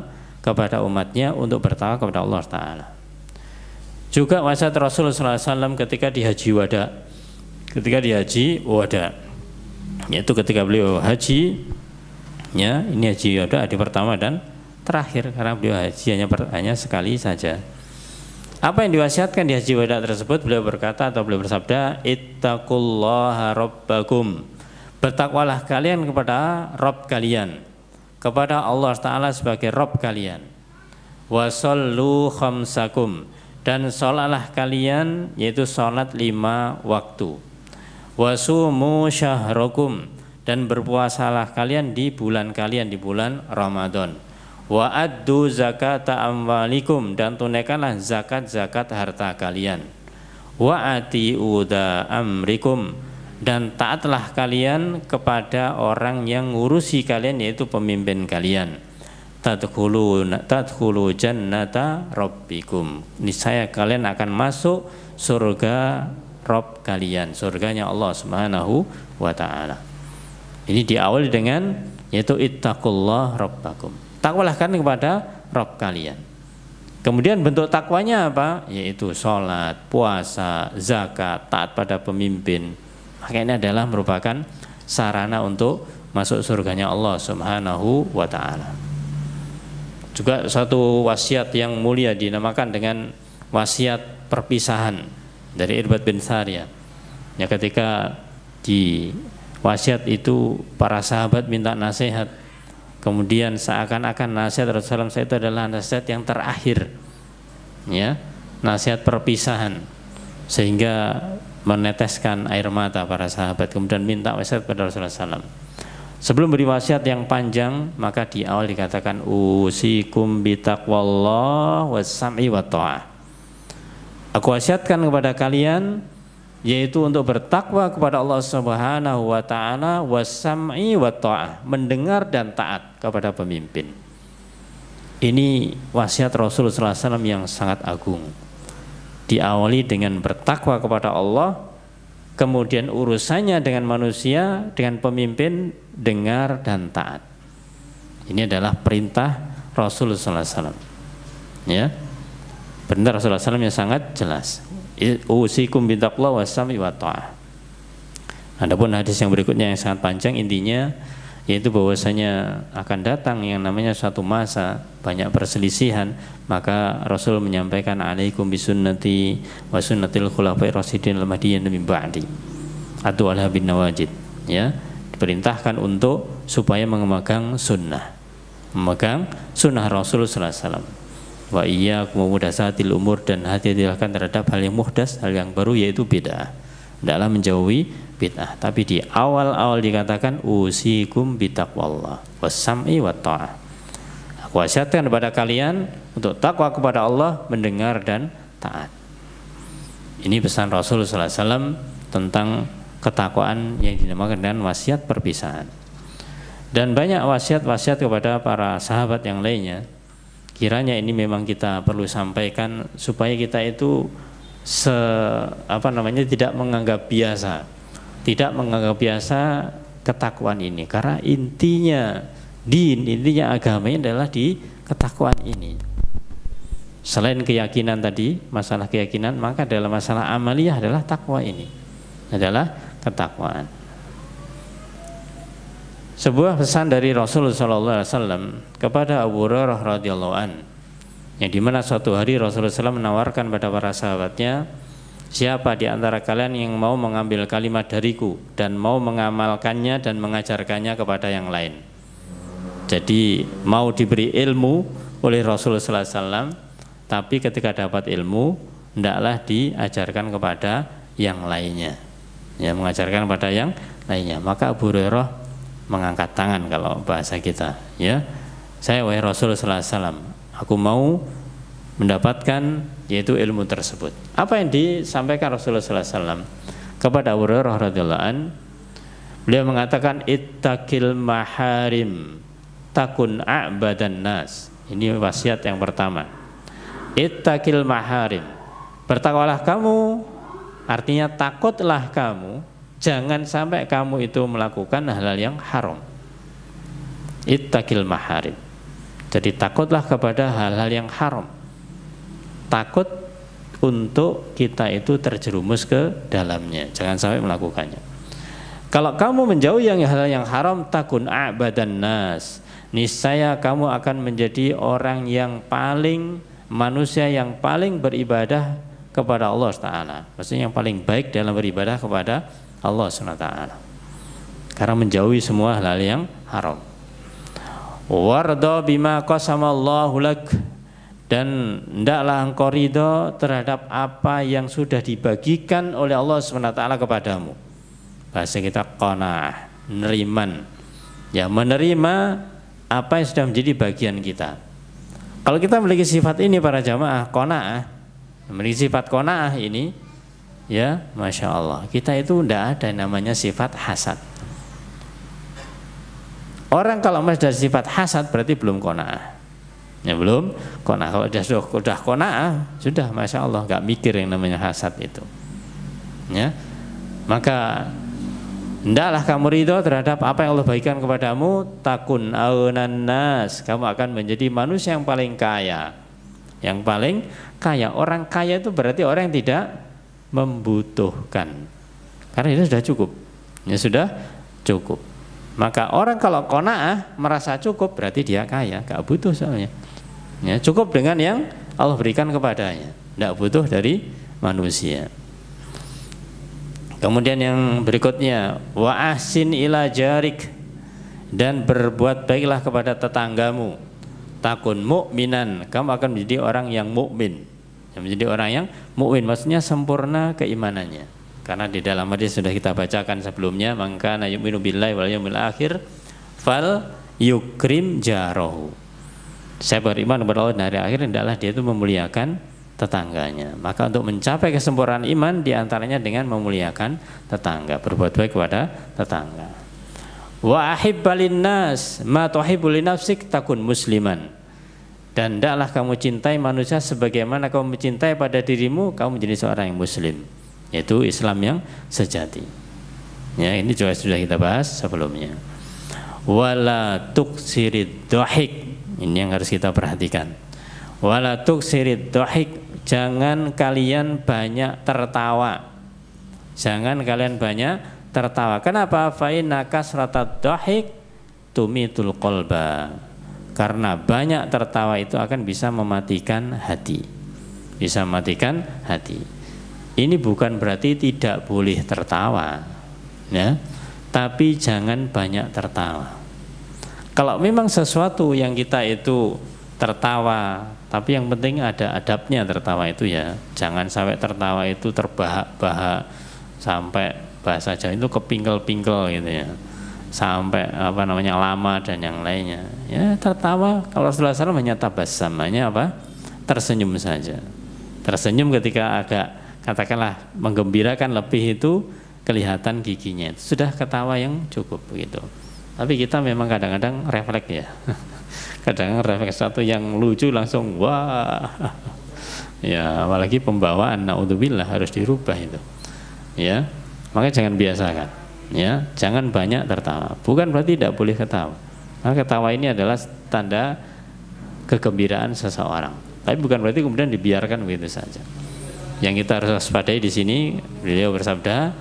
[SPEAKER 1] kepada umatnya untuk bertakwa kepada Allah Ta'ala. Juga wasiat Rasul Sallallahu Alaihi Wasallam ketika di haji wada, yaitu ketika beliau haji, ya, ini haji wada hari pertama dan terakhir, karena beliau haji hanya sekali saja. Apa yang diwasiatkan di haji wada tersebut? Beliau berkata atau beliau bersabda, ittaqullaha rabbakum, bertakwalah kalian kepada Rabb kalian, kepada Allah Ta'ala sebagai Rabb kalian. Wasallu khamsakum, dan sholatlah kalian, yaitu sholat 5 waktu. Wasumu syahrakum, dan berpuasalah kalian di bulan kalian, di bulan Ramadan. Wa addu zakata amwalikum, dan tunaikanlah zakat-zakat harta kalian. Wa ati'u da amrikum, dan taatlah kalian kepada orang yang ngurusi kalian, yaitu pemimpin kalian. Tadkhulu jannata rabbikum, niscaya kalian akan masuk surga Rabb kalian, surganya Allah Subhanahu wa Ta'ala. Ini diawali dengan yaitu ittaqullah rabbakum, takwalah kalian kepada Rabb kalian. Kemudian bentuk takwanya apa? Yaitu sholat, puasa, zakat, taat pada pemimpin. Maka ini adalah merupakan sarana untuk masuk surganya Allah Subhanahu wa Ta'ala. Juga satu wasiat yang mulia dinamakan dengan wasiat perpisahan dari Irbad bin Sariyah. Ya, ketika di wasiat itu para sahabat minta nasihat, kemudian seakan-akan nasihat Rasulullah SAW itu adalah nasihat yang terakhir, ya, nasihat perpisahan, sehingga meneteskan air mata para sahabat, kemudian minta wasiat pada Rasulullah SAW. Sebelum beri wasiat yang panjang, maka di awal dikatakan usikum bitaqwallah was-sam'i wa ta'ah. Aku wasiatkan kepada kalian, yaitu untuk bertakwa kepada Allah Subhanahu wa Ta'ala, was-sam'i wa ta'ah, mendengar dan taat kepada pemimpin. Ini wasiat Rasulullah SAW yang sangat agung. Diawali dengan bertakwa kepada Allah, kemudian urusannya dengan manusia, dengan pemimpin, dengar dan taat. Ini adalah perintah Rasulullah SAW. Ya, perintah Rasulullah SAW yang sangat jelas. Usikum bitaqwa was-sam'i wa ta'ah. Adapun hadis yang berikutnya yang sangat panjang, intinya yaitu bahwasanya akan datang yang namanya suatu masa banyak perselisihan, maka Rasul menyampaikan alaikum bisunnati wa sunnatil khulafai rasyidin al-mahdiyyin min ba'di atu ala bin nawajid. Ya, diperintahkan untuk supaya memegang sunnah, memegang sunnah Rasul sallallahu alaihi wasallam. Wa iyyakum muhdatsatil umur, dan hati-hatilah terhadap hal yang muhdas, hal yang baru, yaitu bid'ah. Hendaklah menjauhi bid'ah. Tapi di awal-awal dikatakan usikum bitaqwallah was-sam'i wa ta'ah. Aku wasiatkan kepada kalian untuk takwa kepada Allah, mendengar dan taat. Ini pesan Rasul sallallahu alaihi wasallam tentang ketakwaan yang dinamakan dengan wasiat perpisahan. Dan banyak wasiat-wasiat kepada para sahabat yang lainnya. Kiranya ini memang kita perlu sampaikan supaya kita itu tidak menganggap biasa ketakwaan ini, karena intinya agama ini adalah di ketakwaan ini. Selain keyakinan tadi, masalah keyakinan, maka dalam masalah amaliyah adalah takwa ini, adalah ketakwaan. Sebuah pesan dari Rasulullah SAW kepada Abu Hurairah radhiyallahu an, yang dimana suatu hari Rasulullah SAW menawarkan pada para sahabatnya, siapa di antara kalian yang mau mengambil kalimat dariku dan mau mengamalkannya dan mengajarkannya kepada yang lain. Jadi mau diberi ilmu oleh Rasulullah SAW, tapi ketika dapat ilmu hendaklah diajarkan kepada yang lainnya, ya, mengajarkan kepada yang lainnya. Maka Abu Hurairah mengangkat tangan kalau bahasa kita, ya, saya wahai Rasulullah SAW, aku mau mendapatkan yaitu ilmu tersebut. Apa yang disampaikan Rasulullah SAW kepada Abu Hurairah radhiyallahu an? Beliau mengatakan, ittaqil maharim takun a'badan nas. Ini wasiat yang pertama. Ittaqil maharim, bertakwalah kamu, artinya takutlah kamu, jangan sampai kamu itu melakukan hal-hal yang haram. Ittaqil maharim, jadi takutlah kepada hal-hal yang haram. Takut untuk kita itu terjerumus ke dalamnya, jangan sampai melakukannya. Kalau kamu menjauhi hal-hal yang haram, takun a'badan nas, niscaya kamu akan menjadi orang yang manusia yang paling beribadah kepada Allah Ta'ala, maksudnya yang paling baik dalam beribadah kepada Allah SWT, karena menjauhi semua hal yang haram. Warda bima qasamallahu lak, dan hendaklah engkau ridho terhadap apa yang sudah dibagikan oleh Allah SWT kepadamu. Bahasa kita qanaah, neriman, ya, menerima apa yang sudah menjadi bagian kita. Kalau kita memiliki sifat ini para jamaah, qanaah, memiliki sifat qanaah ini, ya, Masya Allah, kita itu tidak ada namanya sifat hasad. Orang kalau masih ada sifat hasad berarti belum qanaah, ya, belum qanaah. Kalau sudah qanaah, sudah Masya Allah, nggak mikir yang namanya hasad itu, ya. Maka hendaklah kamu ridho terhadap apa yang Allah bagikan kepadamu, takun aunan nas, kamu akan menjadi manusia yang paling kaya. Yang paling kaya, orang kaya itu berarti orang yang tidak membutuhkan, karena itu sudah cukup, ya, sudah cukup. Maka orang kalau qanaah merasa cukup berarti dia kaya, gak butuh soalnya, ya, cukup dengan yang Allah berikan kepadanya, tidak butuh dari manusia. Kemudian yang berikutnya, wa ahsin ila jarik, dan berbuat baiklah kepada tetanggamu. Takun mukminan, kamu akan menjadi orang yang mukmin. Menjadi orang yang mukmin maksudnya sempurna keimanannya. Karena di dalam hadis sudah kita bacakan sebelumnya, man kana yu'minu billahi wal yawmil akhir fal yukrim jarahu. Saya beriman kepada Allah dan hari akhir, hendaklah dia itu memuliakan tetangganya. Maka untuk mencapai kesempurnaan iman diantaranya dengan memuliakan tetangga, berbuat baik kepada tetangga. Wa ahibbalin nas ma tuhibbu li nafsik takun musliman, dan hendaklah kamu cintai manusia sebagaimana kamu mencintai pada dirimu, kamu menjadi seorang yang muslim, yaitu Islam yang sejati. Ya, ini juga sudah kita bahas sebelumnya. Wala tuksirid dhahik, ini yang harus kita perhatikan. Wala tuksirid dhahik, jangan kalian banyak tertawa. Jangan kalian banyak tertawa. Kenapa? Fa inna kasratad dhahik tumitul qalba. Karena banyak tertawa itu akan bisa mematikan hati. Bisa mematikan hati. Ini bukan berarti tidak boleh tertawa, ya. Tapi jangan banyak tertawa. Kalau memang sesuatu yang kita itu tertawa, tapi yang penting ada adabnya tertawa itu, ya. Jangan sampai tertawa itu terbahak-bahak sampai bahasa Jawa itu kepingkel-pingkel gitu, ya. Sampai lama dan yang lainnya. Ya, tertawa kalau Rasulullah SAW hanya tabassam, hanya tersenyum saja. Tersenyum ketika agak katakanlah menggembirakan lebih itu kelihatan giginya. Sudah ketawa yang cukup begitu. Tapi kita memang kadang-kadang refleks ya. Kadang-kadang refleks satu yang lucu langsung wah. Ya, apalagi pembawaan naudzubillah harus dirubah itu. Ya. Makanya jangan biasakan. Ya, jangan banyak tertawa. Bukan berarti tidak boleh ketawa. Nah, ketawa ini adalah tanda kegembiraan seseorang. Tapi bukan berarti kemudian dibiarkan begitu saja. Yang kita harus waspadai di sini, beliau bersabda,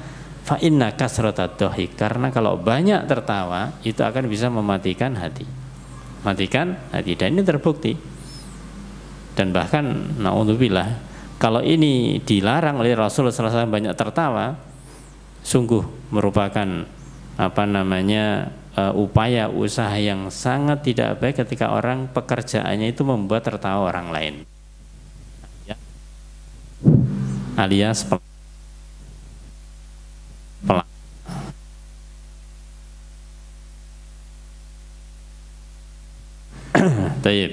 [SPEAKER 1] fa inna kasratad dhahik, karena kalau banyak tertawa itu akan bisa mematikan hati. Matikan hati, dan ini terbukti. Dan bahkan naudzubillah, kalau ini dilarang oleh Rasulullah SAW banyak tertawa, sungguh merupakan upaya usaha yang sangat tidak baik ketika orang pekerjaannya itu membuat tertawa orang lain, ya. Alias pelak. Taib.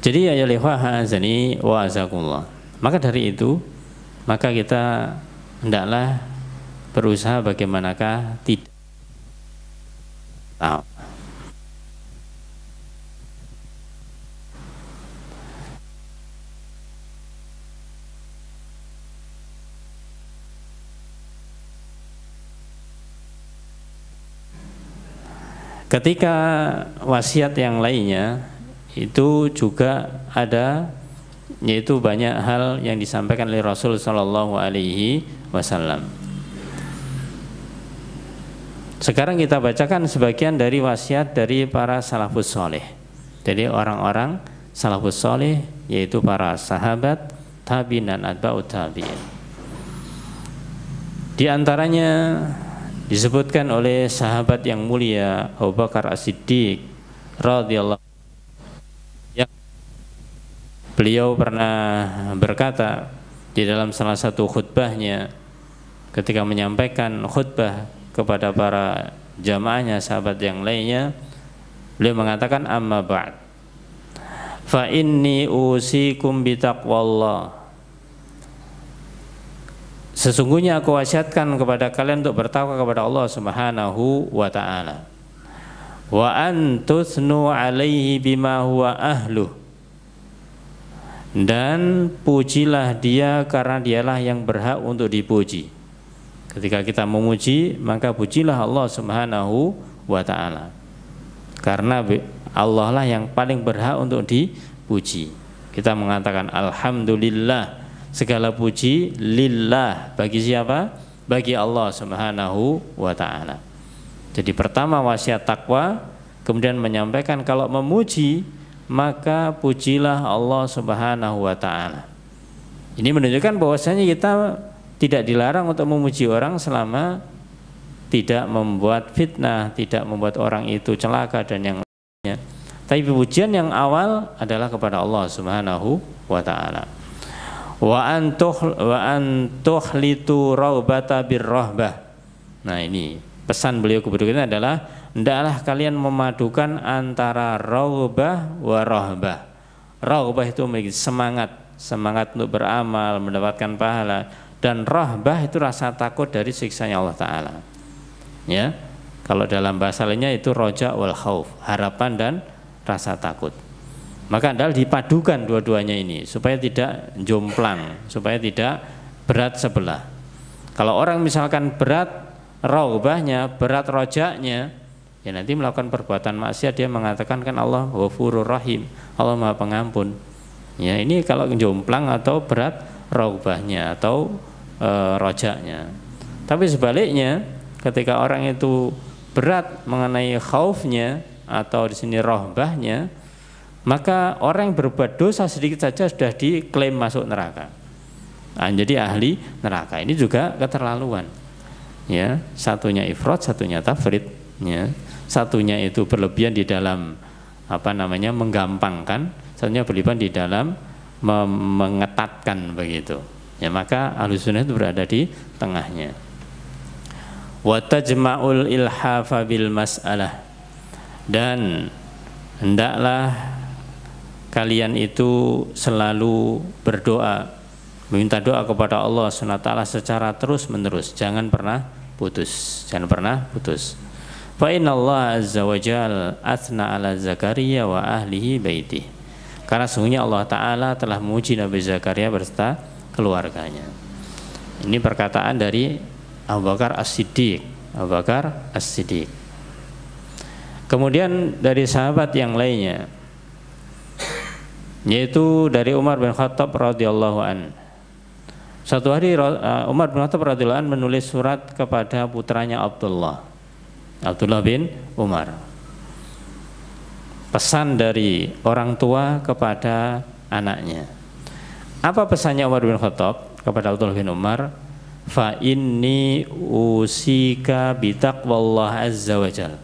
[SPEAKER 1] Jadi ya azani wa azakumullah. Maka dari itu, maka kita hendaklah berusaha bagaimanakah tidak tahu. Ketika wasiat yang lainnya itu juga ada, yaitu banyak hal yang disampaikan oleh Rasul Shallallahu Alaihi Wasallam. Sekarang kita bacakan sebagian dari wasiat dari para salafus soleh, dari orang-orang salafus soleh, yaitu para sahabat, tabi'in dan atba'ut tabi'in. Di antaranya disebutkan oleh sahabat yang mulia Abu Bakar As-Siddiq radhiyallahu, yang beliau pernah berkata di dalam salah satu khutbahnya ketika menyampaikan khutbah kepada para jamaahnya, sahabat yang lainnya, beliau mengatakan, amma ba'd fa inni usikum bitaqwallah, sesungguhnya aku wasiatkan kepada kalian untuk bertakwa kepada Allah Subhanahu wa ta'ala, wa antusnu alaihi bima huwa ahluh, dan pujilah dia karena dialah yang berhak untuk dipuji. Ketika kita memuji, maka pujilah Allah Subhanahu wa ta'ala, karena Allah lah yang paling berhak untuk dipuji. Kita mengatakan alhamdulillah, segala puji lillah, bagi siapa? Bagi Allah Subhanahu wa ta'ala. Jadi pertama wasiat takwa, kemudian menyampaikan kalau memuji maka pujilah Allah Subhanahu wa ta'ala. Ini menunjukkan bahwasanya kita tidak dilarang untuk memuji orang selama tidak membuat fitnah, tidak membuat orang itu celaka dan yang lainnya. Tapi pujian yang awal adalah kepada Allah Subhanahu wa ta'ala. Wa antuhlitu raubata birrahbah. Nah, ini pesan beliau keberikutnya adalah hendaklah kalian memadukan antara raubah wa rahbah. Raubah itu memiliki semangat untuk beramal, mendapatkan pahala, dan rahbah itu rasa takut dari siksanya Allah Ta'ala. Ya, kalau dalam bahasa lainnya itu roja wal khauf, harapan dan rasa takut. Maka adalah dipadukan dua-duanya ini supaya tidak jomplang, supaya tidak berat sebelah. Kalau orang misalkan berat raubahnya, berat rojaknya, ya nanti melakukan perbuatan maksiat, dia mengatakan kan Allah Ghafurur Rahim, Allah Maha Pengampun. Ya, ini kalau jomplang atau berat raubahnya atau rojaknya. Tapi sebaliknya, ketika orang itu berat mengenai khaufnya atau di sini rahbahnya, maka orang yang berbuat dosa sedikit saja sudah diklaim masuk neraka. Nah, jadi ahli neraka. Ini juga keterlaluan. Ya, satunya ifrat, satunya tafrid. Ya, satunya itu berlebihan di dalam menggampangkan, satunya berlebihan di dalam mengetatkan begitu. Ya, maka Ahlussunnah itu berada di tengahnya. Wa tajma'ul ilhafa bil mas'alah, dan hendaklah kalian itu selalu berdoa Meminta doa kepada Allah SWT secara terus menerus, jangan pernah putus, jangan pernah putus. Fa inna Allah azza wa jal athna ala Zakaria wa ahlihi baitih. Karena sungguhnya Allah Ta'ala telah memuji Nabi Zakaria berserta keluarganya. Ini perkataan dari Abu Bakar As-Siddiq. Abu Bakar As-Siddiq. Kemudian dari sahabat yang lainnya, yaitu dari Umar bin Khattab radhiyallahu an. Suatu hari Umar bin Khattab radhiyallahu an menulis surat kepada putranya Abdullah bin Umar. Pesan dari orang tua kepada anaknya. Apa pesannya Umar bin Khattab kepada Abdullah bin Umar? Fa inni usika bitaqwallah azza wajal.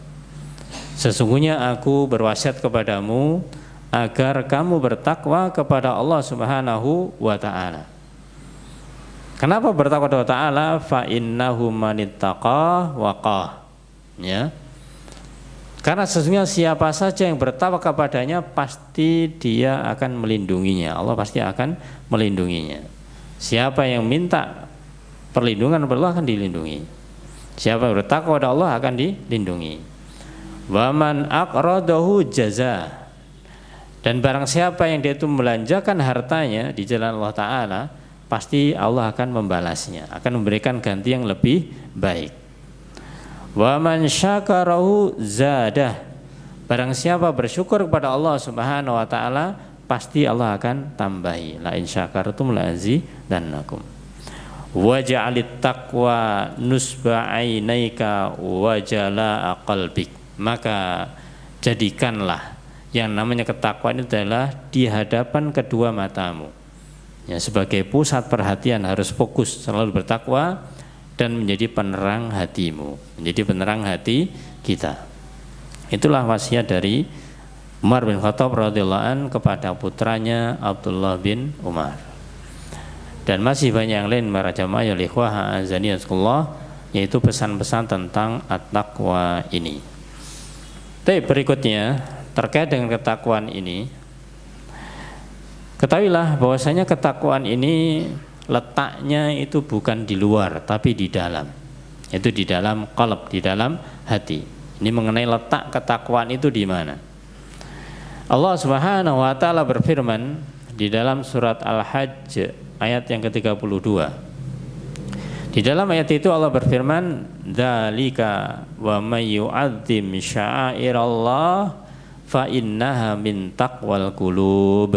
[SPEAKER 1] Sesungguhnya aku berwasiat kepadamu agar kamu bertakwa kepada Allah Subhanahu wa taala. Kenapa bertakwa kepada Allah Ta'ala? Fa innahu manittaqa waqah. Ya. Karena sesungguhnya siapa saja yang bertakwa kepadanya pasti dia akan melindunginya. Allah pasti akan melindunginya. Siapa yang minta perlindungan kepada Allah akan dilindungi. Siapa yang bertakwa kepada Allah akan dilindungi. Wa man aqradahu jaza. Dan barang siapa yang dia itu melanjakan hartanya di jalan Allah Ta'ala, pasti Allah akan membalasnya, akan memberikan ganti yang lebih baik. Wa man syakarahu zadah. Barang siapa bersyukur kepada Allah Subhanahu wa taala, pasti Allah akan tambahi. La in syakartum la azidannakum. Wa ja'alit taqwa nusba ainaika wa jalaa qalbik. Maka jadikanlah yang namanya ketakwaan itu adalah di hadapan kedua matamu. Ya, sebagai pusat perhatian harus fokus selalu bertakwa dan menjadi penerang hatimu, menjadi penerang hati kita. Itulah wasiat dari Umar bin Khattab radhiyallahu an kepada putranya Abdullah bin Umar. Dan masih banyak yang lain para jamaah ya ikhwah azaniyatullah, yaitu pesan-pesan tentang at-taqwa ini. Tapi berikutnya terkait dengan ketakwaan ini, ketahuilah bahwasanya ketakwaan ini letaknya itu bukan di luar tapi di dalam. Itu di dalam qalb, di dalam hati. Ini mengenai letak ketakwaan itu di mana. Allah Subhanahu wa taala berfirman di dalam surat Al-Hajj ayat yang ke-32. Di dalam ayat itu Allah berfirman, "Dzalika wa may yu'azzim sya'airallah fa innaha min taqwal qulub."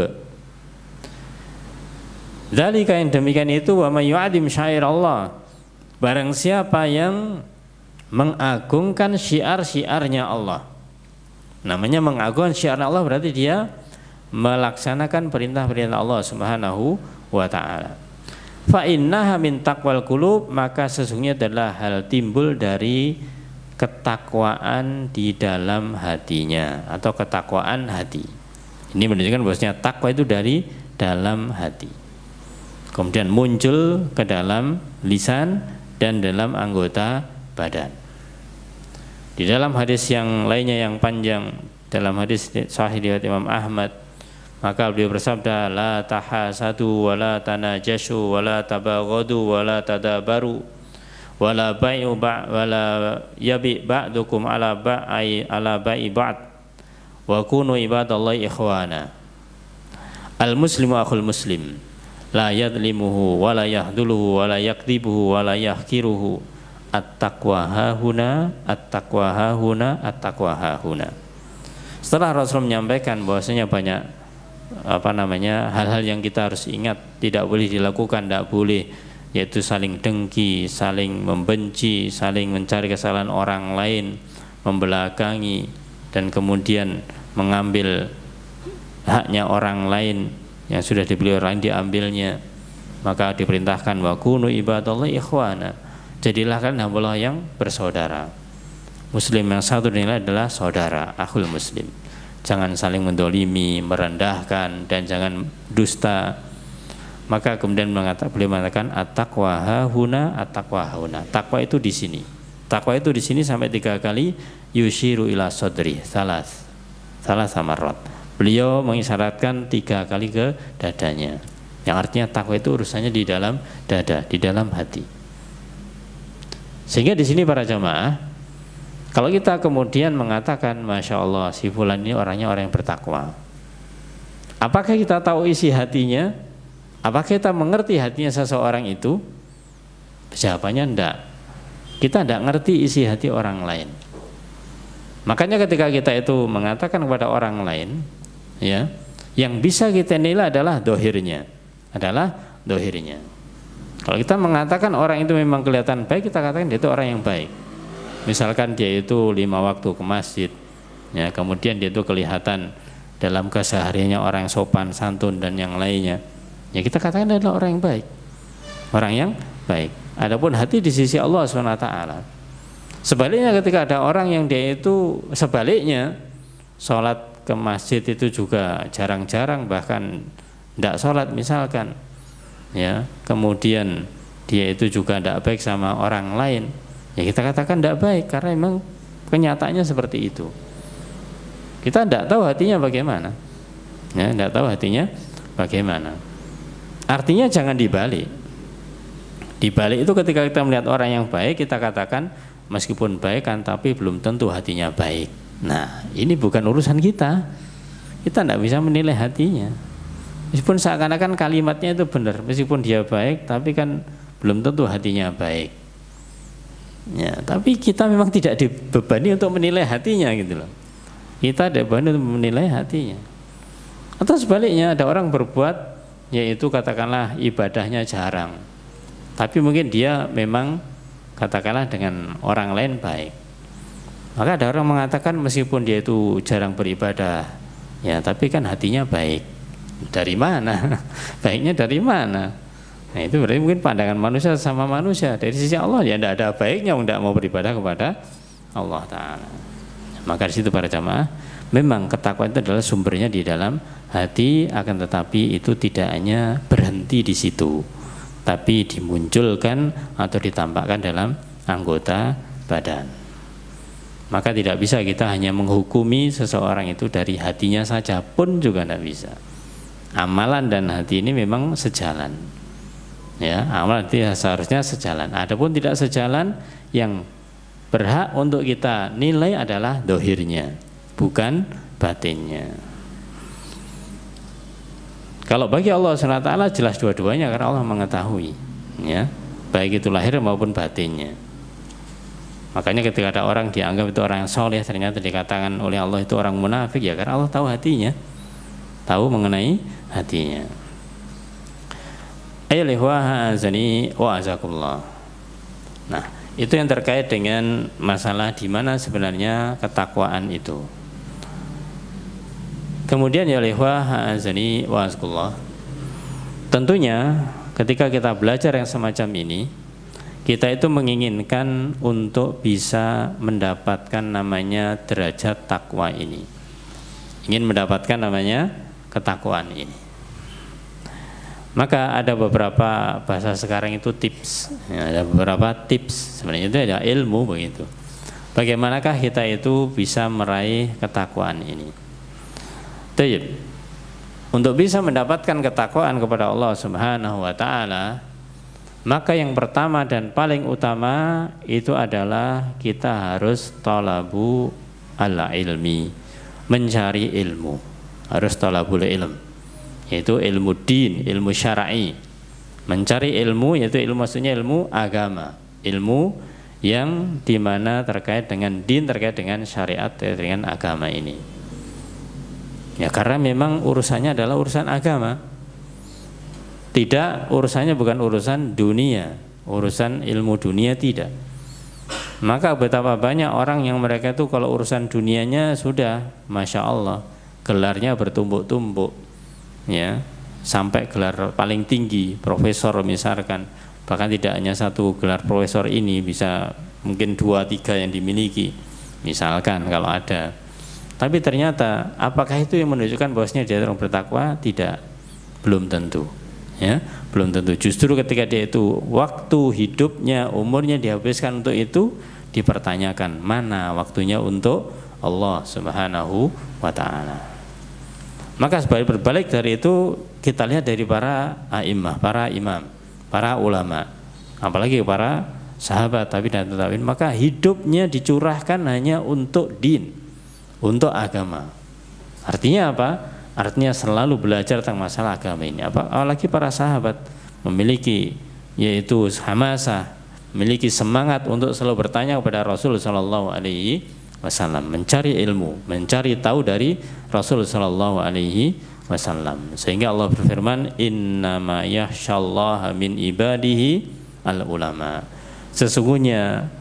[SPEAKER 1] Dzalika yang demikian itu wa may yu'azzim sya'airallah. Barang siapa yang mengagungkan syiar-syiarnya Allah. Namanya mengagungkan syiar Allah berarti dia melaksanakan perintah-perintah Allah Subhanahu wa taala. Fa innaha min taqwal qulub, maka sesungguhnya adalah hal timbul dari ketakwaan di dalam hatinya atau ketakwaan hati. Ini menunjukkan bahwasanya takwa itu dari dalam hati. Kemudian muncul ke dalam lisan dan dalam anggota badan. Di dalam hadis yang lainnya yang panjang, dalam hadis sahih riwayat Imam Ahmad, maka beliau bersabda, la tahasadu wa la tanajashu wa la tabaghadu wa la tadabaru wa la bai'u wa la yabi ba'dukum ala ba'i ba'd wa kunu ibadallahi ikhwana. Al muslimu akhul muslim, la yadlimuhu wa la yahduluhu wa la yakdibuhu wa la yahkiruhu. At-taqwa hahuna, at-taqwa hahuna, at-taqwa hahuna. Setelah Rasul menyampaikan bahwasanya banyak hal-hal yang kita harus ingat, tidak boleh dilakukan, tidak boleh, yaitu saling dengki, saling membenci, saling mencari kesalahan orang lain, membelakangi, dan kemudian mengambil haknya orang lain yang sudah dibeli orang lain diambilnya. Maka diperintahkan wa kunu ibadallahi ikhwana. Jadilah kalian hamba Allah yang bersaudara. Muslim yang satu nilai adalah saudara, akhul muslim. Jangan saling mendolimi, merendahkan, dan jangan dusta. Maka kemudian beliau mengatakan at-taqwa hahuna, at-taqwa hahuna. Takwa itu di sini. Takwa itu di sini sampai 3 kali. Yushiru ila sodri, salah samarot. Beliau mengisyaratkan 3 kali ke dadanya. Yang artinya takwa itu urusannya di dalam dada, di dalam hati. Sehingga di sini para jamaah, kalau kita kemudian mengatakan Masya Allah si fulan ini orangnya orang yang bertakwa, apakah kita tahu isi hatinya? Apakah kita mengerti hatinya seseorang itu? Jawabannya enggak. Kita enggak ngerti isi hati orang lain. Makanya ketika kita itu mengatakan kepada orang lain, ya, yang bisa kita nilai adalah dohirnya, Kalau kita mengatakan orang itu memang kelihatan baik, kita katakan dia itu orang yang baik. Misalkan dia itu 5 waktu ke masjid, ya, kemudian dia itu kelihatan dalam kesehariannya orang yang sopan, santun dan yang lainnya, ya kita katakan dia adalah orang yang baik, orang yang baik. Adapun hati di sisi Allah SWT. Sebaliknya ketika ada orang yang dia itu sebaliknya, sholat ke masjid itu juga jarang-jarang, bahkan tidak sholat misalkan, ya, kemudian dia itu juga tidak baik sama orang lain, ya kita katakan tidak baik karena memang kenyataannya seperti itu. Kita tidak tahu hatinya bagaimana, ya, tidak tahu hatinya bagaimana. Artinya jangan dibalik. Dibalik itu ketika kita melihat orang yang baik, kita katakan meskipun baik kan, tapi belum tentu hatinya baik. Nah, ini bukan urusan kita. Kita tidak bisa menilai hatinya. Meskipun seakan-akan kalimatnya itu benar, meskipun dia baik, tapi kan belum tentu hatinya baik. Ya, tapi kita memang tidak dibebani untuk menilai hatinya gitu loh. Kita dibebani untuk menilai hatinya. Atau sebaliknya ada orang berbuat, yaitu katakanlah ibadahnya jarang, tapi mungkin dia memang katakanlah dengan orang lain baik. Maka ada orang mengatakan meskipun dia itu jarang beribadah, ya tapi kan hatinya baik. Dari mana? Baiknya dari mana? Nah itu berarti mungkin pandangan manusia sama manusia. Dari sisi Allah ya tidak ada baiknya tidak mau beribadah kepada Allah Ta'ala. Maka di situ para jamaah, memang ketakwaan itu adalah sumbernya di dalam hati, akan tetapi itu tidak hanya berhenti di situ, tapi dimunculkan atau ditampakkan dalam anggota badan. Maka tidak bisa kita hanya menghukumi seseorang itu dari hatinya saja, pun juga tidak bisa. Amalan dan hati ini memang sejalan, ya, amalan itu seharusnya sejalan. Adapun tidak sejalan, yang berhak untuk kita nilai adalah dohirnya, bukan batinnya. Kalau bagi Allah SWT jelas dua-duanya, karena Allah mengetahui, ya, baik itu lahir maupun batinnya. Makanya ketika ada orang dianggap itu orang yang soleh, ternyata dikatakan oleh Allah itu orang munafik, ya karena Allah tahu hatinya, tahu mengenai hatinya. Nah, itu yang terkait dengan masalah di mana sebenarnya ketakwaan itu. Kemudian ya lihwahazani wa'azakullah, tentunya ketika kita belajar yang semacam ini, kita itu menginginkan untuk bisa mendapatkan namanya derajat takwa ini, ingin mendapatkan namanya ketakwaan ini. Maka ada beberapa bahasa sekarang itu tips, ya, ada beberapa tips, sebenarnya itu ada ilmu begitu. Bagaimanakah kita itu bisa meraih ketakwaan ini? Tayyib. Untuk bisa mendapatkan ketakwaan kepada Allah Subhanahu wa Ta'ala, maka yang pertama dan paling utama itu adalah kita harus talabu al-ilmi, mencari ilmu, harus talabul ilm, yaitu ilmu din, ilmu syar'i. Mencari ilmu yaitu ilmu, maksudnya ilmu agama, ilmu yang dimana terkait dengan din, terkait dengan syariat, terkait dengan agama ini. Ya karena memang urusannya adalah urusan agama. Tidak, urusannya bukan urusan dunia, urusan ilmu dunia tidak. Maka betapa banyak orang yang mereka itu kalau urusan dunianya sudah, Masya Allah, gelarnya bertumbuk-tumbuk, ya, sampai gelar paling tinggi, profesor misalkan. Bahkan tidak hanya satu gelar profesor ini, bisa mungkin 2-3 yang dimiliki, misalkan kalau ada. Tapi ternyata apakah itu yang menunjukkan bahwasanya dia orang bertakwa? Tidak, belum tentu. Ya, belum tentu. Justru ketika dia itu waktu hidupnya, umurnya dihabiskan untuk itu, dipertanyakan mana waktunya untuk Allah Subhanahu wa Ta'ala. Maka sebagai berbalik dari itu, kita lihat dari para a'immah, para imam, para ulama, apalagi para sahabat tabi'in dan tabi'in, maka hidupnya dicurahkan hanya untuk din, untuk agama. Artinya apa? Artinya selalu belajar tentang masalah agama ini. Apalagi para sahabat memiliki yaitu hamasah, memiliki semangat untuk selalu bertanya kepada Rasul sallallahu alaihi wasallam, mencari ilmu, mencari tahu dari Rasul sallallahu alaihi wasallam. Sehingga Allah berfirman, innama yakhsyallaha min ibadihi al ulama. Sesungguhnya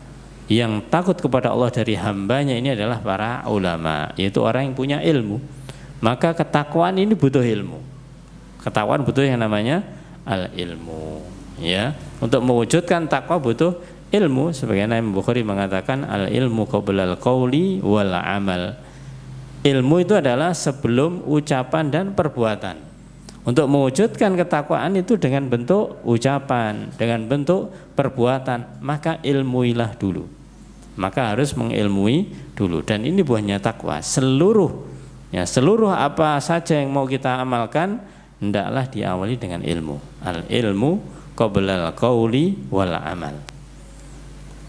[SPEAKER 1] yang takut kepada Allah dari hambanya ini adalah para ulama, yaitu orang yang punya ilmu. Maka ketakwaan ini butuh ilmu. Ketakwaan butuh yang namanya al ilmu, ya. Untuk mewujudkan takwa butuh ilmu, sebagaimana Imam Bukhari mengatakan al ilmu qabla al qauli wal amal. Ilmu itu adalah sebelum ucapan dan perbuatan. Untuk mewujudkan ketakwaan itu dengan bentuk ucapan, dengan bentuk perbuatan, maka ilmuilah dulu. Maka harus mengilmui dulu, dan ini buahnya takwa. Seluruh apa saja yang mau kita amalkan hendaklah diawali dengan ilmu. Al ilmu qabla al qauli wal amal.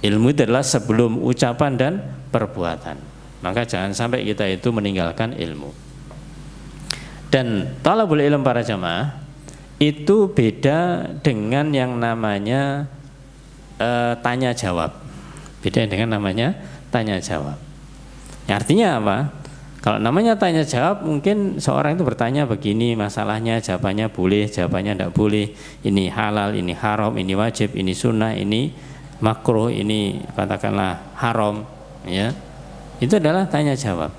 [SPEAKER 1] Ilmu itu adalah sebelum ucapan dan perbuatan. Maka jangan sampai kita itu meninggalkan ilmu. Dan talabul ilm para jamaah itu beda dengan yang namanya tanya jawab. Beda dengan namanya tanya jawab. Artinya apa? Kalau namanya tanya jawab, mungkin seorang itu bertanya begini masalahnya, jawabannya boleh, jawabannya tidak boleh, ini halal, ini haram, ini wajib, ini sunnah, ini makruh, ini katakanlah haram, ya. Itu adalah tanya jawab.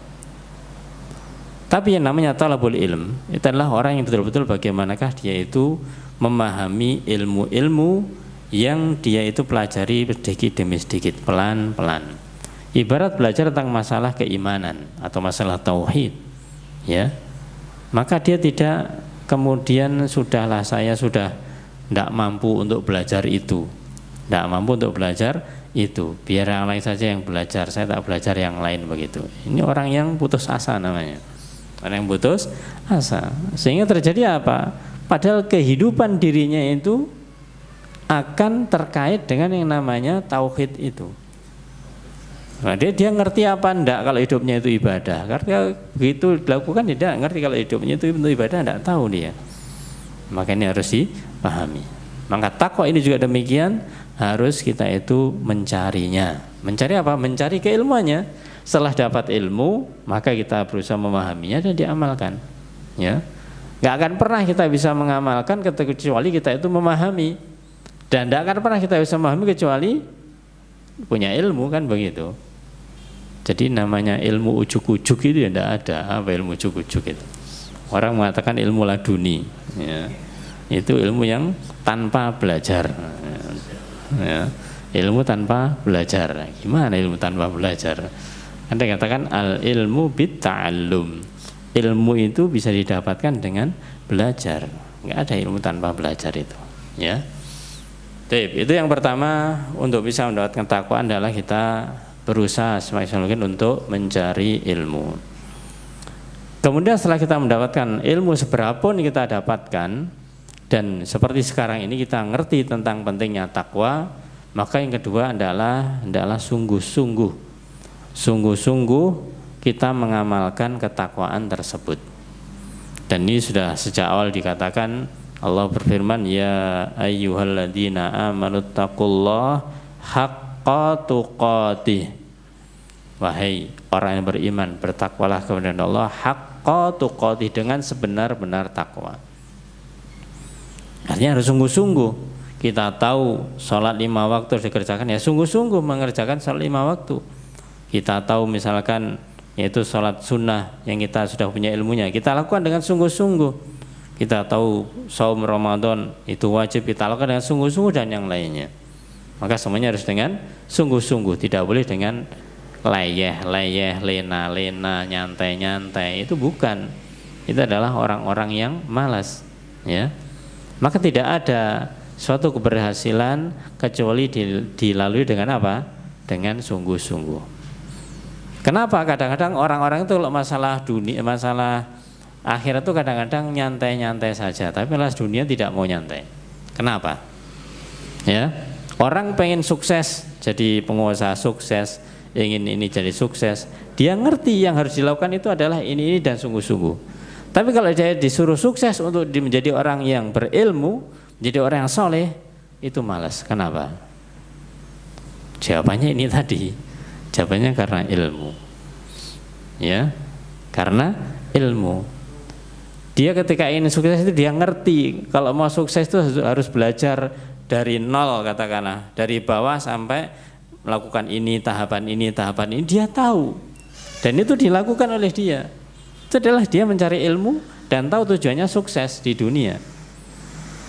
[SPEAKER 1] Tapi yang namanya talabul ilm itu adalah orang yang betul-betul bagaimanakah dia itu memahami ilmu-ilmu yang dia itu pelajari sedikit demi sedikit, pelan-pelan. Ibarat belajar tentang masalah keimanan atau masalah tauhid, ya. Maka dia tidak kemudian sudahlah saya sudah tidak mampu untuk belajar itu, tidak mampu untuk belajar itu, biar yang lain saja yang belajar, saya tak belajar yang lain, begitu. Ini orang yang putus asa namanya, orang yang putus asa. Sehingga terjadi apa? Padahal kehidupan dirinya itu akan terkait dengan yang namanya tauhid itu. Nah, dia ngerti apa enggak kalau hidupnya itu ibadah? Karena begitu dilakukan tidak ngerti kalau hidupnya itu bentuk ibadah, enggak tahu dia. Makanya harus dipahami. Maka takwa ini juga demikian, harus kita itu mencarinya. Mencari apa? Mencari keilmuannya. Setelah dapat ilmu, maka kita berusaha memahaminya dan diamalkan. Ya, nggak akan pernah kita bisa mengamalkan kecuali kita itu memahami. Dan nggak akan pernah kita bisa memahami kecuali punya ilmu, kan begitu. Jadi namanya ilmu ujuk-ujuk itu ya tidak ada. Apa ilmu ujuk-ujuk itu? Orang mengatakan ilmu laduni, ya. Itu ilmu yang tanpa belajar, ya. Ilmu tanpa belajar. Gimana ilmu tanpa belajar? Anda katakan al ilmu bit ta'allum. Ilmu itu bisa didapatkan dengan belajar. Nggak ada ilmu tanpa belajar itu, ya. Itu yang pertama, untuk bisa mendapatkan takwa adalah kita berusaha semaksimal mungkin untuk mencari ilmu. Kemudian setelah kita mendapatkan ilmu seberapun kita dapatkan, dan seperti sekarang ini kita ngerti tentang pentingnya takwa, maka yang kedua adalah sungguh-sungguh kita mengamalkan ketakwaan tersebut. Dan ini sudah sejak awal dikatakan, Allah berfirman, ya ayyuhalladzina amanu taqullaha haqqa tuqatih. Wahai orang yang beriman, bertakwalah kepada Allah haqqa tuqatih, dengan sebenar-benar takwa. Artinya harus sungguh-sungguh. Kita tahu sholat 5 waktu harus dikerjakan, ya sungguh-sungguh mengerjakan sholat 5 waktu. Kita tahu misalkan yaitu sholat sunnah yang kita sudah punya ilmunya, kita lakukan dengan sungguh-sungguh. Kita tahu saum Ramadan itu wajib, kita lakukan dengan sungguh-sungguh, dan yang lainnya. Maka semuanya harus dengan sungguh-sungguh, tidak boleh dengan leyeh-leyeh, lena-lena, nyantai-nyantai. Itu bukan. Itu adalah orang-orang yang malas, ya. Maka tidak ada suatu keberhasilan kecuali dilalui dengan apa? Dengan sungguh-sungguh. Kenapa kadang-kadang orang-orang itu kalau masalah dunia, masalah akhirat itu kadang-kadang nyantai-nyantai saja, tapi kelas dunia tidak mau nyantai. Kenapa? Ya, orang pengen sukses, jadi pengusaha sukses, ingin ini jadi sukses, dia ngerti yang harus dilakukan itu adalah ini dan sungguh-sungguh. Tapi kalau dia disuruh sukses untuk menjadi orang yang berilmu, menjadi orang yang soleh, itu malas. Kenapa? Jawabannya ini tadi. Jawabannya karena ilmu. Ya, karena ilmu. Dia ketika ingin sukses itu dia ngerti kalau mau sukses itu harus belajar dari nol, katakanlah dari bawah sampai melakukan ini tahapan ini dia tahu, dan itu dilakukan oleh dia. Itu adalah dia mencari ilmu dan tahu tujuannya sukses di dunia.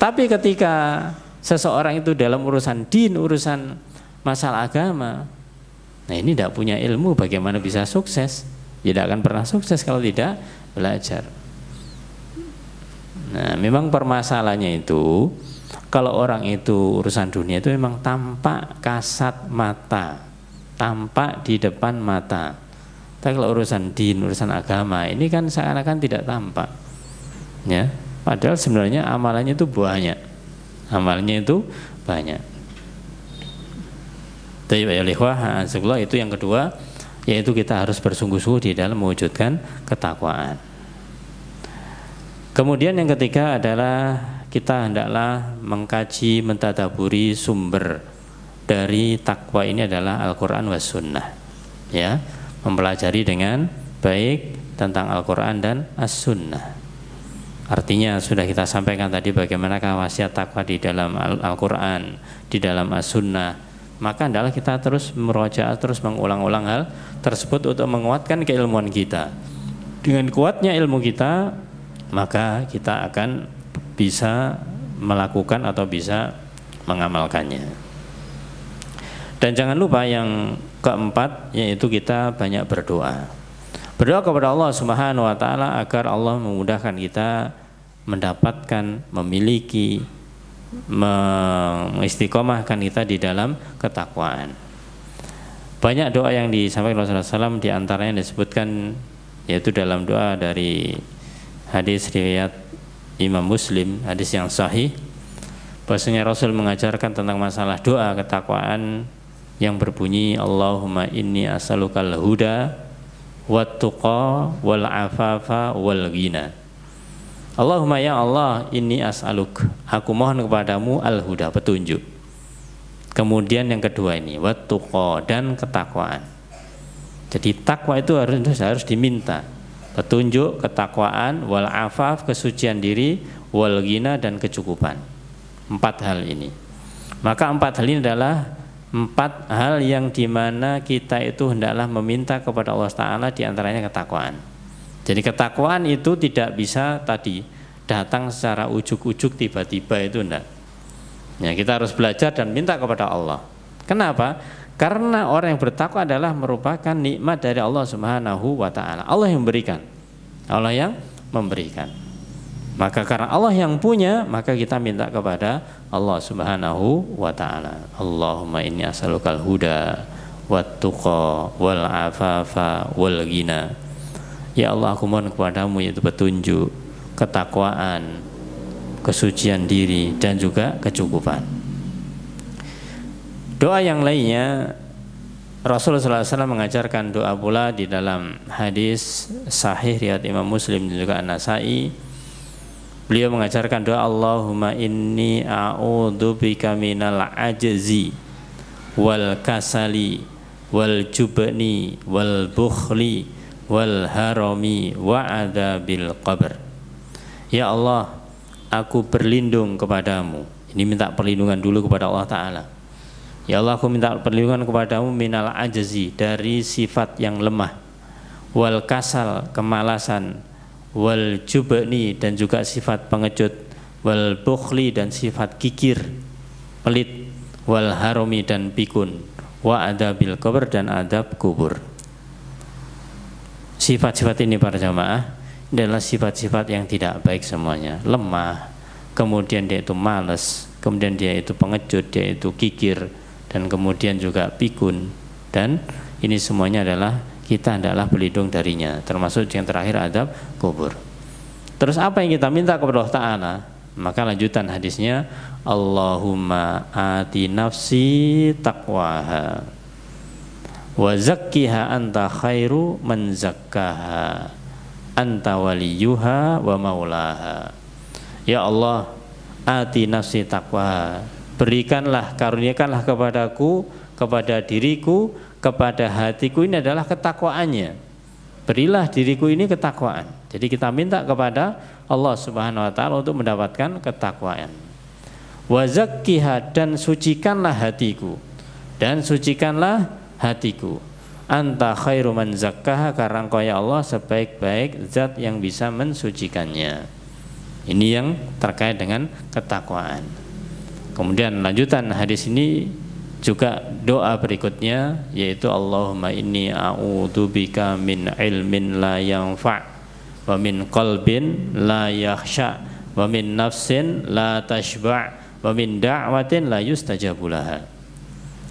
[SPEAKER 1] Tapi ketika seseorang itu dalam urusan din, urusan masalah agama, nah ini tidak punya ilmu, bagaimana bisa sukses? Tidak akan pernah sukses kalau tidak belajar. Nah, memang permasalahannya itu kalau orang itu urusan dunia itu memang tampak kasat mata, tampak di depan mata. Tapi kalau urusan din, urusan agama ini kan seakan-akan tidak tampak. Ya, padahal sebenarnya amalannya itu banyak. Amalnya itu banyak. Itu yang kedua, yaitu kita harus bersungguh-sungguh di dalam mewujudkan ketakwaan. Kemudian yang ketiga adalah kita hendaklah mengkaji, mentadaburi sumber dari takwa ini adalah Al-Quran was Sunnah. Ya, mempelajari dengan baik tentang Al-Quran dan As-Sunnah. Artinya sudah kita sampaikan tadi bagaimana wasiat takwa di dalam Al-Quran, di dalam As-Sunnah. Maka hendaklah kita terus merojaah, terus mengulang-ulang hal tersebut untuk menguatkan keilmuan kita. Dengan kuatnya ilmu kita, maka kita akan bisa melakukan atau bisa mengamalkannya. Dan jangan lupa yang keempat, yaitu kita banyak berdoa. Berdoa kepada Allah Subhanahu wa taala agar Allah memudahkan kita mendapatkan, memiliki, mengistiqomahkan kita di dalam ketakwaan. Banyak doa yang disampaikan Rasulullah SAW, diantaranya disebutkan yaitu dalam doa dari hadis riwayat Imam Muslim, hadis yang sahih, bahwasanya Rasul mengajarkan tentang masalah doa ketakwaan yang berbunyi Allahumma inni as'alukal huda wat tuqa wal afafa wal ghina. Allahumma ya Allah, inni as'aluk, aku mohon kepadamu al-huda, petunjuk. Kemudian yang kedua ini wat tuqa, dan ketakwaan. Jadi takwa itu harus diminta. Petunjuk, ketakwaan, wal afaf, kesucian diri, wal ghina, dan kecukupan. 4 hal ini. Maka 4 hal ini adalah 4 hal yang dimana kita itu hendaklah meminta kepada Allah Ta'ala, diantaranya ketakwaan. Jadi ketakwaan itu tidak bisa tadi datang secara ujuk-ujuk tiba-tiba, itu enggak. Ya, kita harus belajar dan minta kepada Allah. Kenapa? Karena orang yang bertakwa adalah merupakan nikmat dari Allah Subhanahu wa taala. Allah yang memberikan. Allah yang memberikan. Maka karena Allah yang punya, maka kita minta kepada Allah Subhanahu wa taala. Allahumma inni as'alukal huda wat tuqa wal afafa wal ghina. Ya Allah, aku mohon kepadamu yaitu petunjuk, ketakwaan, kesucian diri, dan juga kecukupan. Doa yang lainnya, Rasulullah SAW mengajarkan doa pula di dalam hadis sahih riwayat Imam Muslim dan juga An-Nasa'i. Beliau mengajarkan doa Allahumma inni a'udzubika minal ajzi wal kasali wal jubni wal bukhli wal harami wa adzabil qabr. Ya Allah, aku berlindung kepadamu. Ini minta perlindungan dulu kepada Allah Ta'ala. Ya Allah, aku minta perlindungan kepadamu minal ajzi, dari sifat yang lemah, wal kasal, kemalasan, wal jubni, dan juga sifat pengecut, wal bukhli, dan sifat kikir, pelit, wal harami, dan pikun, wa adzabil qabr, dan adab kubur. Sifat-sifat ini para jamaah adalah sifat-sifat yang tidak baik semuanya. Lemah, kemudian dia itu malas, kemudian dia itu pengecut, dia itu kikir, dan kemudian juga pikun. Dan ini semuanya adalah kita hendaklah berlindung darinya, termasuk yang terakhir adab kubur. Terus apa yang kita minta kepada Allah Ta'ala? Maka lanjutan hadisnya, Allahumma ati nafsi taqwaha wa zakkiha anta khairu man zakkaha anta waliyuha wa maulaha. Ya Allah, ati nafsi taqwaha, berikanlah, karuniakanlah kepadaku, kepada diriku, kepada hatiku ini adalah ketakwaannya. Berilah diriku ini ketakwaan. Jadi kita minta kepada Allah Subhanahu wa taala untuk mendapatkan ketakwaan. Wa zakkiha, dan sucikanlah hatiku. Dan sucikanlah hatiku. Anta khairu man zakkaha, karena Engkau ya Allah sebaik-baik zat yang bisa mensucikannya. Ini yang terkait dengan ketakwaan. Kemudian lanjutan hadis ini juga doa berikutnya, yaitu Allahumma inni a'udzubika min ilmin la yanfa' wa min qalbin la yakhsha wa min nafsin la tashba' wa min da'watin la yustajabu laha.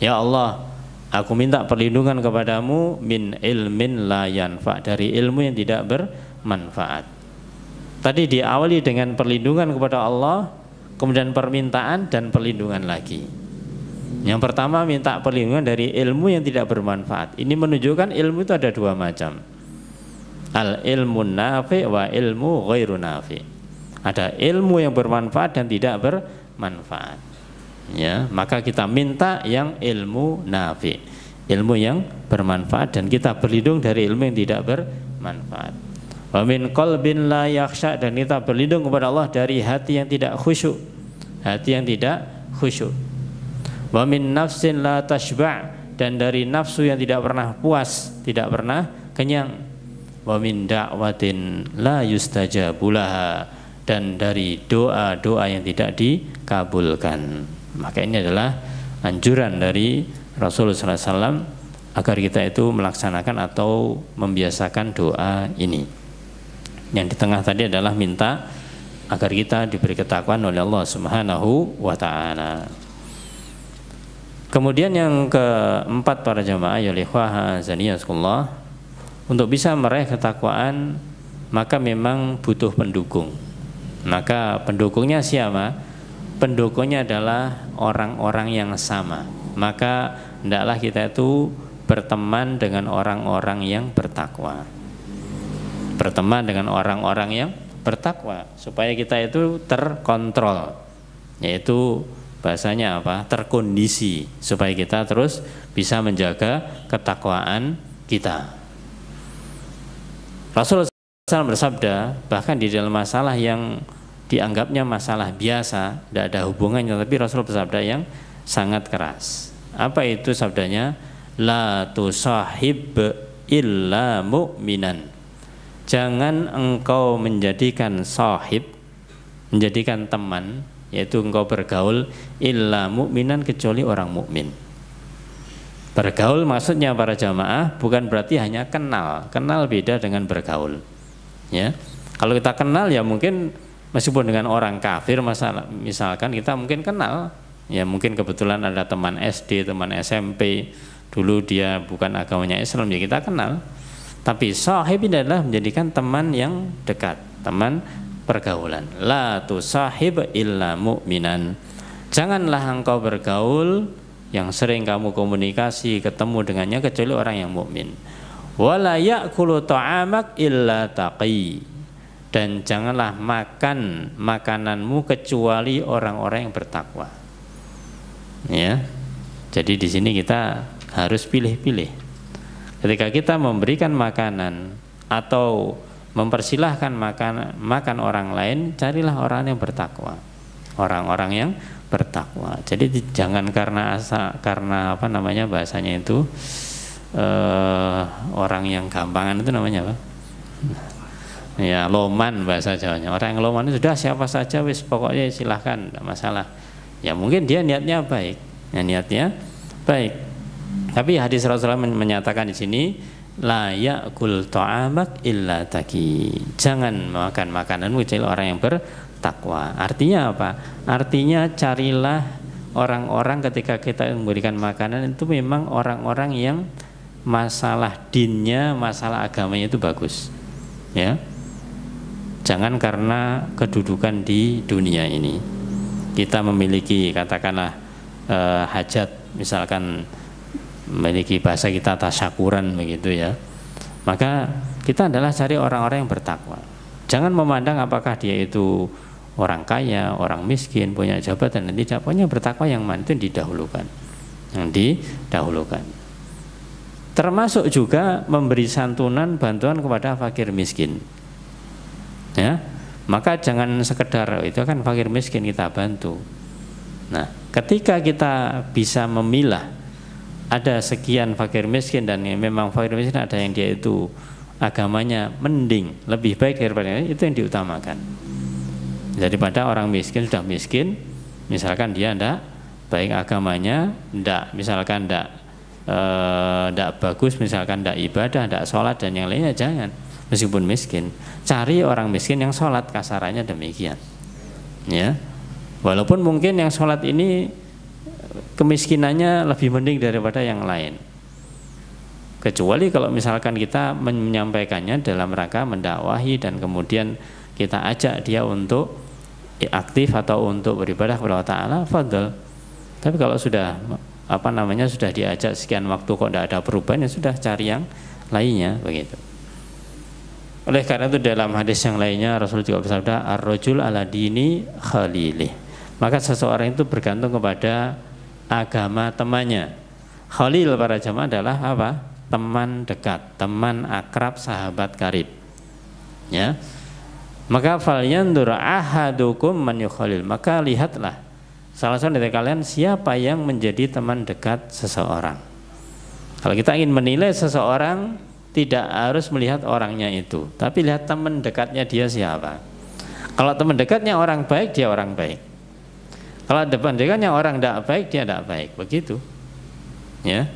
[SPEAKER 1] Ya Allah, aku minta perlindungan kepadamu min ilmin la yanfa', dari ilmu yang tidak bermanfaat. Tadi diawali dengan perlindungan kepada Allah, kemudian permintaan dan perlindungan lagi. Yang pertama minta perlindungan dari ilmu yang tidak bermanfaat. Ini menunjukkan ilmu itu ada dua macam. Al ilmu nafi wa ilmu ghairu nafi. Ada ilmu yang bermanfaat dan tidak bermanfaat. Ya, maka kita minta yang ilmu nafi, ilmu yang bermanfaat, dan kita berlindung dari ilmu yang tidak bermanfaat. Wa min qalbin la yakhsha, dan kita berlindung kepada Allah dari hati yang tidak khusyuk, hati yang tidak khusyuk. Wa min nafsin la tashba', dan dari nafsu yang tidak pernah puas, tidak pernah kenyang. Wa min da'watin la yustajabu laha, dan dari doa-doa yang tidak dikabulkan. Maka ini adalah anjuran dari Rasulullah SAW agar kita itu melaksanakan atau membiasakan doa ini. Yang di tengah tadi adalah minta agar kita diberi ketakwaan oleh Allah Subhanahu wa ta'ala. Kemudian yang keempat para jamaah ya ikhwah azaniyaskullah, untuk bisa meraih ketakwaan maka memang butuh pendukung. Maka pendukungnya siapa? Pendukungnya adalah orang-orang yang sama. Maka hendaklah kita itu berteman dengan orang-orang yang bertakwa. Berteman dengan orang-orang yang bertakwa supaya kita itu terkontrol, yaitu bahasanya apa? Terkondisi, supaya kita terus bisa menjaga ketakwaan kita. Rasulullah SAW bersabda, bahkan di dalam masalah yang dianggapnya masalah biasa, tidak ada hubungannya, tapi Rasul bersabda yang sangat keras. Apa itu sabdanya? La tusahib illa mu'minan. Jangan engkau menjadikan sahib, menjadikan teman, yaitu engkau bergaul illa mu'minan, kecuali orang mukmin. Bergaul maksudnya para jamaah bukan berarti hanya kenal. Kenal beda dengan bergaul. Ya. Kalau kita kenal ya mungkin meskipun dengan orang kafir, misalkan kita mungkin kenal, ya mungkin kebetulan ada teman SD, teman SMP, dulu dia bukan agamanya Islam, ya kita kenal. Tapi sahib ini adalah menjadikan teman yang dekat, teman pergaulan. La tusahib illa mu'minan. Janganlah engkau bergaul yang sering kamu komunikasi, ketemu dengannya, kecuali orang yang mukmin. Wala ya'kulu ta'amak illa taqi. Dan janganlah makan makananmu kecuali orang-orang yang bertakwa. Ya. Jadi di sini kita harus pilih-pilih. Ketika kita memberikan makanan atau mempersilahkan makan orang lain, carilah orang yang bertakwa, orang-orang yang bertakwa. Jadi jangan karena apa namanya bahasanya itu orang yang gampangan itu namanya apa? Ya loman bahasa Jawanya. Orang yang loman itu sudah siapa saja wis pokoknya silahkan, tidak masalah. Ya mungkin dia niatnya baik, ya, niatnya baik. Tapi hadis Rasulullah menyatakan di sini, la ya'kul ta'amak illa taqi. Jangan makan makananmu kecuali orang yang bertakwa. Artinya apa? Artinya carilah orang-orang ketika kita memberikan makanan itu memang orang-orang yang masalah dinnya, masalah agamanya itu bagus. Ya. Jangan karena kedudukan di dunia ini. Kita memiliki katakanlah hajat, misalkan memiliki bahasa kita tasyakuran begitu ya. Maka kita adalah cari orang-orang yang bertakwa. Jangan memandang apakah dia itu orang kaya, orang miskin, punya jabatan dan tidak, punya bertakwa yang mana itu didahulukan. Yang didahulukan. Termasuk juga memberi santunan, bantuan kepada fakir miskin. Ya, maka jangan sekedar itu kan fakir miskin kita bantu. Nah, ketika kita bisa memilah ada sekian fakir miskin dan memang fakir miskin ada yang dia itu agamanya mending, lebih baik daripada itu yang diutamakan. Daripada orang miskin sudah miskin, misalkan dia ndak baik agamanya, misalkan ndak bagus, misalkan ndak ibadah, ndak sholat dan yang lainnya, jangan. Meskipun miskin, cari orang miskin yang sholat, kasarannya demikian. Ya, walaupun mungkin yang sholat ini kemiskinannya lebih mending daripada yang lain. Kecuali kalau misalkan kita menyampaikannya dalam rangka mendakwahi dan kemudian kita ajak dia untuk aktif atau untuk beribadah kepada Allah Ta'ala, fadl. Tapi kalau sudah sudah diajak sekian waktu kok tidak ada perubahan, ya sudah cari yang lainnya begitu. Oleh karena itu dalam hadis yang lainnya Rasul juga bersabda, ar-rajul ala dini khalilih. Maka seseorang itu bergantung kepada agama temannya. Khalil para jamaah adalah apa? Teman dekat, teman akrab, sahabat karib. Ya. Maka falyandur ahadukum man yukhalil. Maka lihatlah salah satu dari kalian siapa yang menjadi teman dekat seseorang. Kalau kita ingin menilai seseorang, tidak harus melihat orangnya itu, tapi lihat teman dekatnya dia siapa. Kalau teman dekatnya orang baik, dia orang baik. Kalau teman dekatnya orang tidak baik, dia tidak baik. Begitu. Ya.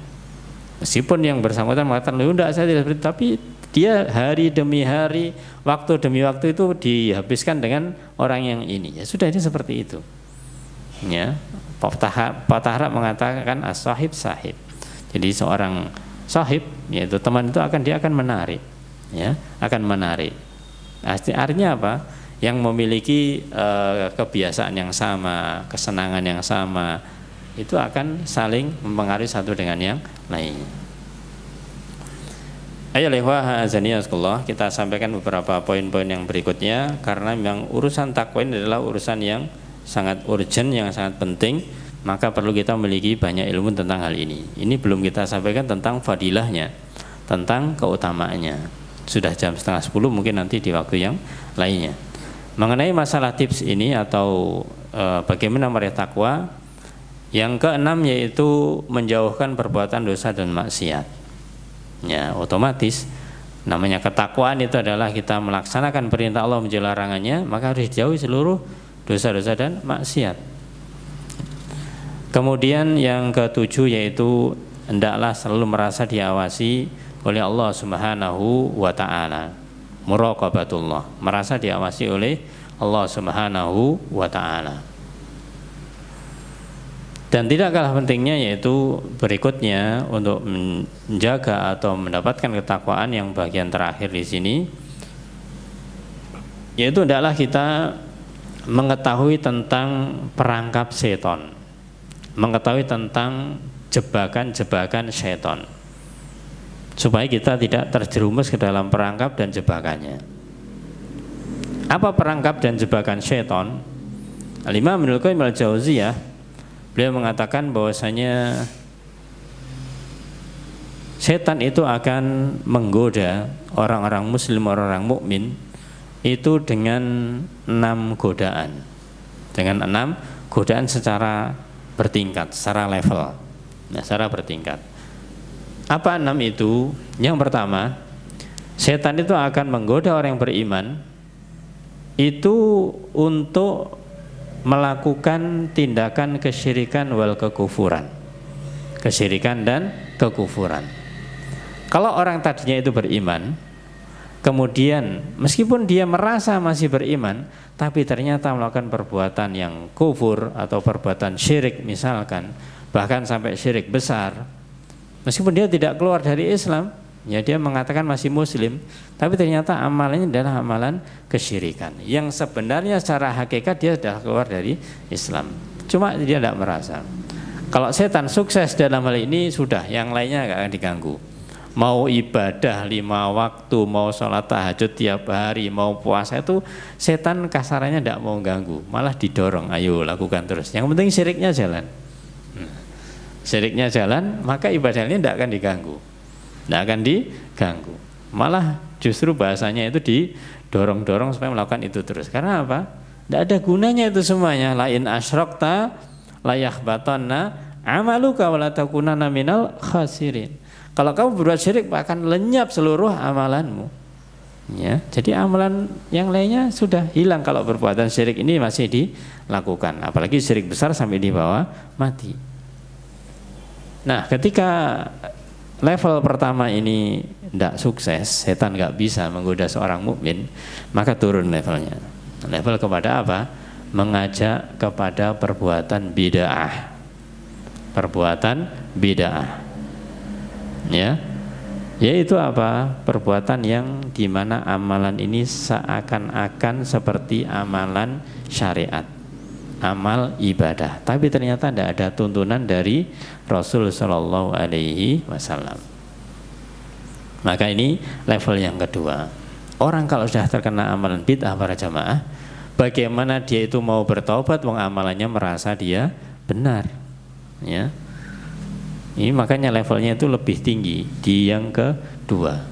[SPEAKER 1] Meskipun yang bersangkutan mengatakan, "Loh, enggak, saya tidak seperti itu," tapi dia hari demi hari, waktu demi waktu itu dihabiskan dengan orang yang ini. Ya sudah, ini seperti itu. Ya. Patah Arab mengatakan as-sahib sahib. Jadi seorang sahib, yaitu teman itu dia akan menarik, ya, akan menarik. Artinya apa? Yang memiliki kebiasaan yang sama, kesenangan yang sama, itu akan saling mempengaruhi satu dengan yang lainnya. Ayo kita sampaikan beberapa poin-poin yang berikutnya, karena memang urusan takwa ini adalah urusan yang sangat urgent, yang sangat penting. Maka perlu kita memiliki banyak ilmu tentang hal ini. Ini belum kita sampaikan tentang fadilahnya, tentang keutamaannya. Sudah jam 9:30, mungkin nanti di waktu yang lainnya. Mengenai masalah tips ini atau bagaimana meraih takwa, yang keenam yaitu menjauhkan perbuatan dosa dan maksiat. Ya, otomatis namanya ketakwaan itu adalah kita melaksanakan perintah Allah, menjauhi larangannya, maka harus dijauhi seluruh dosa-dosa dan maksiat. Kemudian yang ketujuh yaitu hendaklah selalu merasa diawasi oleh Allah Subhanahu wa Ta'ala. Muraqabatullah, merasa diawasi oleh Allah Subhanahu wa Ta'ala. Dan tidak kalah pentingnya yaitu berikutnya untuk menjaga atau mendapatkan ketakwaan yang bagian terakhir di sini, yaitu hendaklah kita mengetahui tentang perangkap setan, mengetahui tentang jebakan-jebakan syaitan, supaya kita tidak terjerumus ke dalam perangkap dan jebakannya. Apa perangkap dan jebakan syaitan? Al-Imam Ibnul Qayyim al-Jauziyah, beliau mengatakan bahwasanya setan itu akan menggoda orang-orang muslim, orang-orang mukmin itu dengan 6 godaan. Dengan 6 godaan secara bertingkat, secara level, nah, secara bertingkat. Apa 6 itu? Yang pertama, setan itu akan menggoda orang yang beriman itu untuk melakukan tindakan kesyirikan wal kekufuran, kesyirikan dan kekufuran. Kalau orang tadinya itu beriman, kemudian meskipun dia merasa masih beriman, tapi ternyata melakukan perbuatan yang kufur atau perbuatan syirik misalkan, bahkan sampai syirik besar, meskipun dia tidak keluar dari Islam, Ya, dia mengatakan masih muslim, tapi ternyata amalannya adalah amalan kesyirikan. Yang sebenarnya secara hakikat dia sudah keluar dari Islam. Cuma dia tidak merasa. Kalau setan sukses dalam hal ini sudah, yang lainnya nggak akan diganggu. Mau ibadah 5 waktu, mau sholat tahajud tiap hari, mau puasa itu setan kasarannya tidak mau ganggu, malah didorong, ayo lakukan terus. Yang penting syiriknya jalan. Syiriknya jalan, maka ibadahnya tidak akan diganggu. Tidak akan diganggu. Malah justru bahasanya itu didorong-dorong supaya melakukan itu terus. Karena apa? Tidak ada gunanya itu semuanya. Lain asyrokta layahbatanna amaluka wa la takunanna minal khasirin. Kalau kamu berbuat syirik akan lenyap seluruh amalanmu. Ya, jadi amalan yang lainnya sudah hilang kalau perbuatan syirik ini masih dilakukan. Apalagi syirik besar sampai dibawa mati. Nah, ketika level pertama ini tidak sukses, setan nggak bisa menggoda seorang mukmin, maka turun levelnya. Level kepada apa? Mengajak kepada perbuatan bid'ah. Perbuatan bid'ah. Ya. Yaitu apa? Perbuatan yang dimana amalan ini seakan-akan seperti amalan syariat, amal ibadah, tapi ternyata tidak ada tuntunan dari Rasul Shallallahu Alaihi Wasallam. Maka ini level yang kedua. Orang kalau sudah terkena amalan bid'ah para jamaah, bagaimana dia itu mau bertaubat? Wong amalannya merasa dia benar. Ya. Ini makanya levelnya itu lebih tinggi di yang kedua.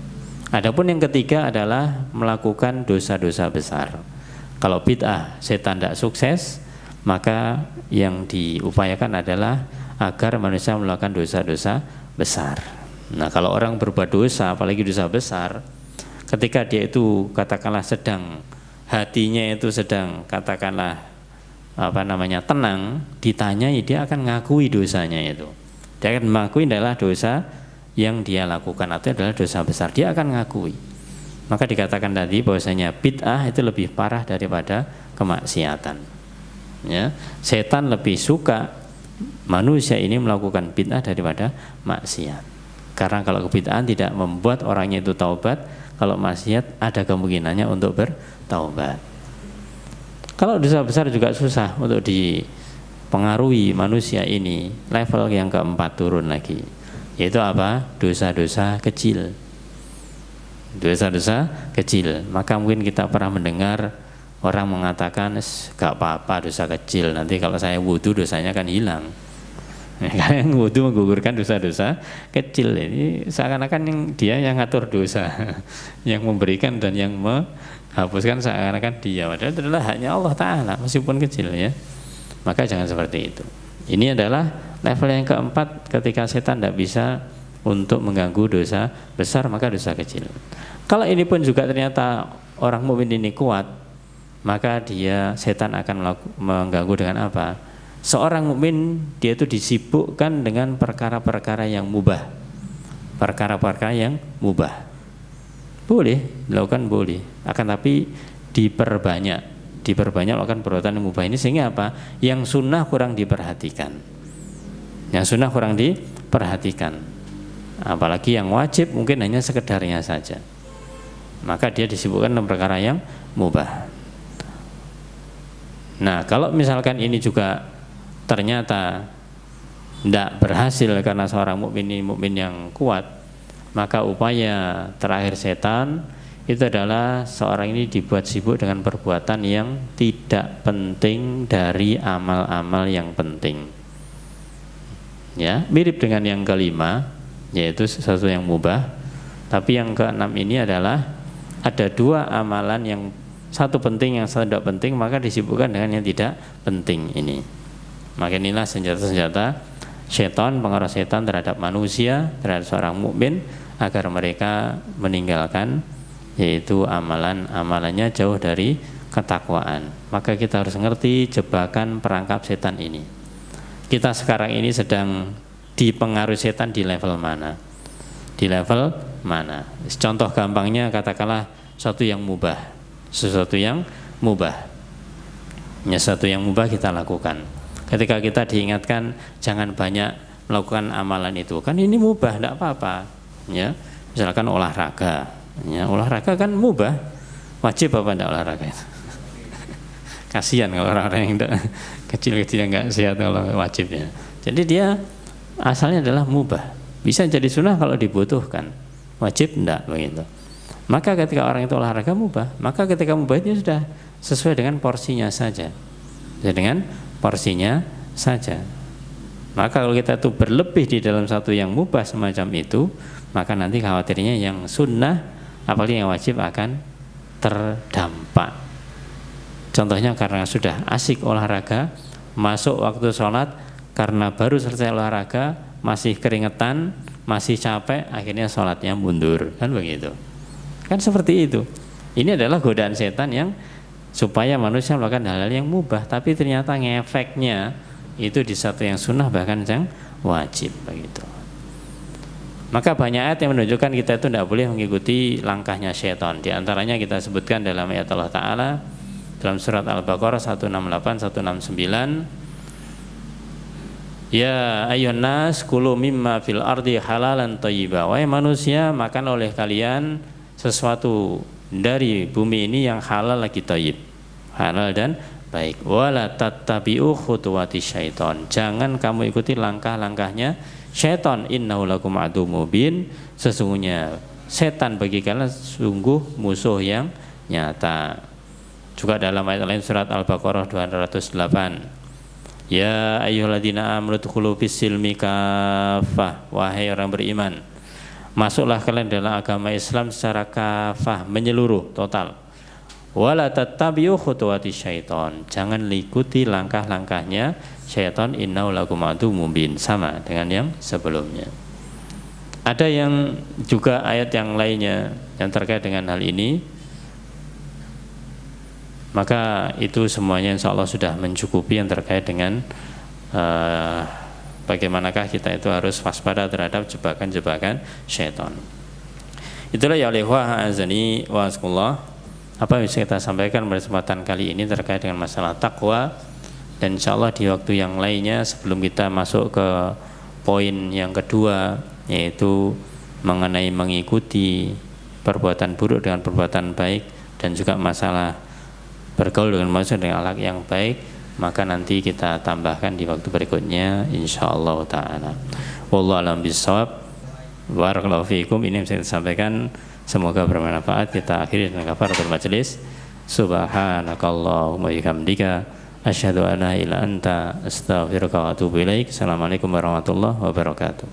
[SPEAKER 1] Adapun yang ketiga adalah melakukan dosa-dosa besar. Kalau bid'ah setan tidak sukses, maka yang diupayakan adalah agar manusia melakukan dosa-dosa besar. Nah, kalau orang berbuat dosa, apalagi dosa besar, ketika dia itu katakanlah sedang hatinya itu sedang katakanlah tenang, ditanyai dia akan ngakui dosanya itu. Dia akan mengakui adalah dosa yang dia lakukan atau adalah dosa besar. Dia akan ngakui. Maka dikatakan tadi bahwasanya bid'ah itu lebih parah daripada kemaksiatan. Ya, setan lebih suka manusia ini melakukan bid'ah daripada maksiat. Karena kalau kebid'ahan tidak membuat orangnya itu taubat, kalau maksiat ada kemungkinannya untuk bertaubat. Kalau dosa besar juga susah untuk dipengaruhi manusia ini. Level yang keempat turun lagi, yaitu apa? Dosa-dosa kecil. Dosa-dosa kecil. Maka mungkin kita pernah mendengar orang mengatakan, gak apa-apa dosa kecil, nanti kalau saya wudhu dosanya akan hilang. Karena yang wudhu menggugurkan dosa-dosa kecil. Ini seakan-akan dia yang ngatur dosa, yang memberikan dan yang menghapuskan seakan-akan dia. Padahal itu adalah haknya Allah Ta'ala meskipun kecil ya. Maka jangan seperti itu. Ini adalah level yang keempat, ketika setan tidak bisa untuk mengganggu dosa besar, maka dosa kecil. Kalau ini pun juga ternyata orang mukmin ini kuat, maka setan akan mengganggu dengan apa? Seorang mukmin dia itu disibukkan dengan perkara-perkara yang mubah. Perkara-perkara yang mubah. Boleh, dilakukan boleh. Akan tapi diperbanyak melakukan perbuatan yang mubah ini, sehingga apa? Yang sunnah kurang diperhatikan. Yang sunnah kurang diperhatikan. Apalagi yang wajib mungkin hanya sekedarnya saja. Maka dia disibukkan dengan perkara yang mubah. Nah, kalau misalkan ini juga ternyata tidak berhasil karena seorang mukmin ini mukmin yang kuat, maka upaya terakhir setan itu adalah seorang ini dibuat sibuk dengan perbuatan yang tidak penting dari amal-amal yang penting. Ya, mirip dengan yang kelima, yaitu sesuatu yang mubah. Tapi yang keenam ini adalah ada dua amalan, yang satu penting, yang satu tidak penting, maka disibukkan dengan yang tidak penting ini. Maka inilah senjata-senjata setan, pengaruh setan terhadap manusia, terhadap seorang mukmin, agar mereka meninggalkan yaitu amalannya jauh dari ketakwaan. Maka kita harus ngerti jebakan perangkap setan ini. Kita sekarang ini sedang dipengaruhi setan di level mana? Di level mana? Contoh gampangnya katakanlah sesuatu yang mubah. Sesuatu yang mubah. Ya, sesuatu yang mubah kita lakukan. Ketika kita diingatkan jangan banyak melakukan amalan itu, kan ini mubah, tidak apa-apa. Ya, Misalkan olahraga, ya, olahraga kan mubah, wajib apa enggak olahraga? Kasihan kalau orang-orang yang kecil-kecil yang nggak sehat kalau wajibnya. Jadi dia asalnya adalah mubah, bisa jadi sunnah kalau dibutuhkan, wajib enggak begitu. Maka ketika orang itu olahraga mubah, maka ketika mubah itu sudah sesuai dengan porsinya saja, dengan porsinya saja. Maka kalau kita tuh berlebih di dalam satu yang mubah semacam itu, maka nanti khawatirnya yang sunnah apalagi yang wajib akan terdampak. Contohnya karena sudah asik olahraga, masuk waktu sholat karena baru selesai olahraga, masih keringetan, masih capek, akhirnya sholatnya mundur, kan begitu. Kan seperti itu. Ini adalah godaan setan yang supaya manusia melakukan hal-hal yang mubah, tapi ternyata ngefeknya itu di satu yang sunnah bahkan yang wajib begitu. Maka banyak ayat yang menunjukkan kita itu tidak boleh mengikuti langkahnya syaitan. Di antaranya kita sebutkan dalam ayat Allah Ta'ala dalam surat Al-Baqarah 168, 169. Ya ayyuhan nas kulu mimma fil ardi halalan thayyiba. Wahai manusia, makan oleh kalian sesuatu dari bumi ini yang halal lagi thayyib, halal dan baik. Wala tattabi'u khutuwati syaiton. Jangan kamu ikuti langkah-langkahnya syaitan. Innahu lakum adu mubin. Sesungguhnya setan bagi kalian sungguh musuh yang nyata. Juga dalam ayat lain surat Al-Baqarah 208. Ya ayyuhalladzina amanu dkhulu fis-silmi kaffah. Wahai orang beriman, masuklah kalian dalam agama Islam secara kafah, menyeluruh, total. Wala tattabi'u khutuwati syaiton. Jangan ikuti langkah-langkahnya syaitan. Innahu lakum adu mubin. Sama dengan yang sebelumnya. Ada yang juga ayat yang lainnya yang terkait dengan hal ini. Maka itu semuanya insya Allah sudah mencukupi yang terkait dengan bagaimanakah kita itu harus waspada terhadap jebakan-jebakan syaitan. Itulah ya alaihi azani wa asqullah apa yang bisa kita sampaikan pada kesempatan kali ini terkait dengan masalah takwa. Dan insya Allah di waktu yang lainnya sebelum kita masuk ke poin yang kedua, yaitu mengenai mengikuti perbuatan buruk dengan perbuatan baik, dan juga masalah bergaul dengan manusia dengan akhlak yang baik, maka nanti kita tambahkan di waktu berikutnya insyaallah taala. Wallahu a'lam bishawab. Barakallahu fiikum. Ini yang bisa saya sampaikan, semoga bermanfaat. Kita akhiri dengan kafaratul majelis. Subhanakallahumma wa bihamdika asyhadu an la ilaha illa anta astaghfiruka wa atubu ilaik. Assalamualaikum warahmatullahi wabarakatuh.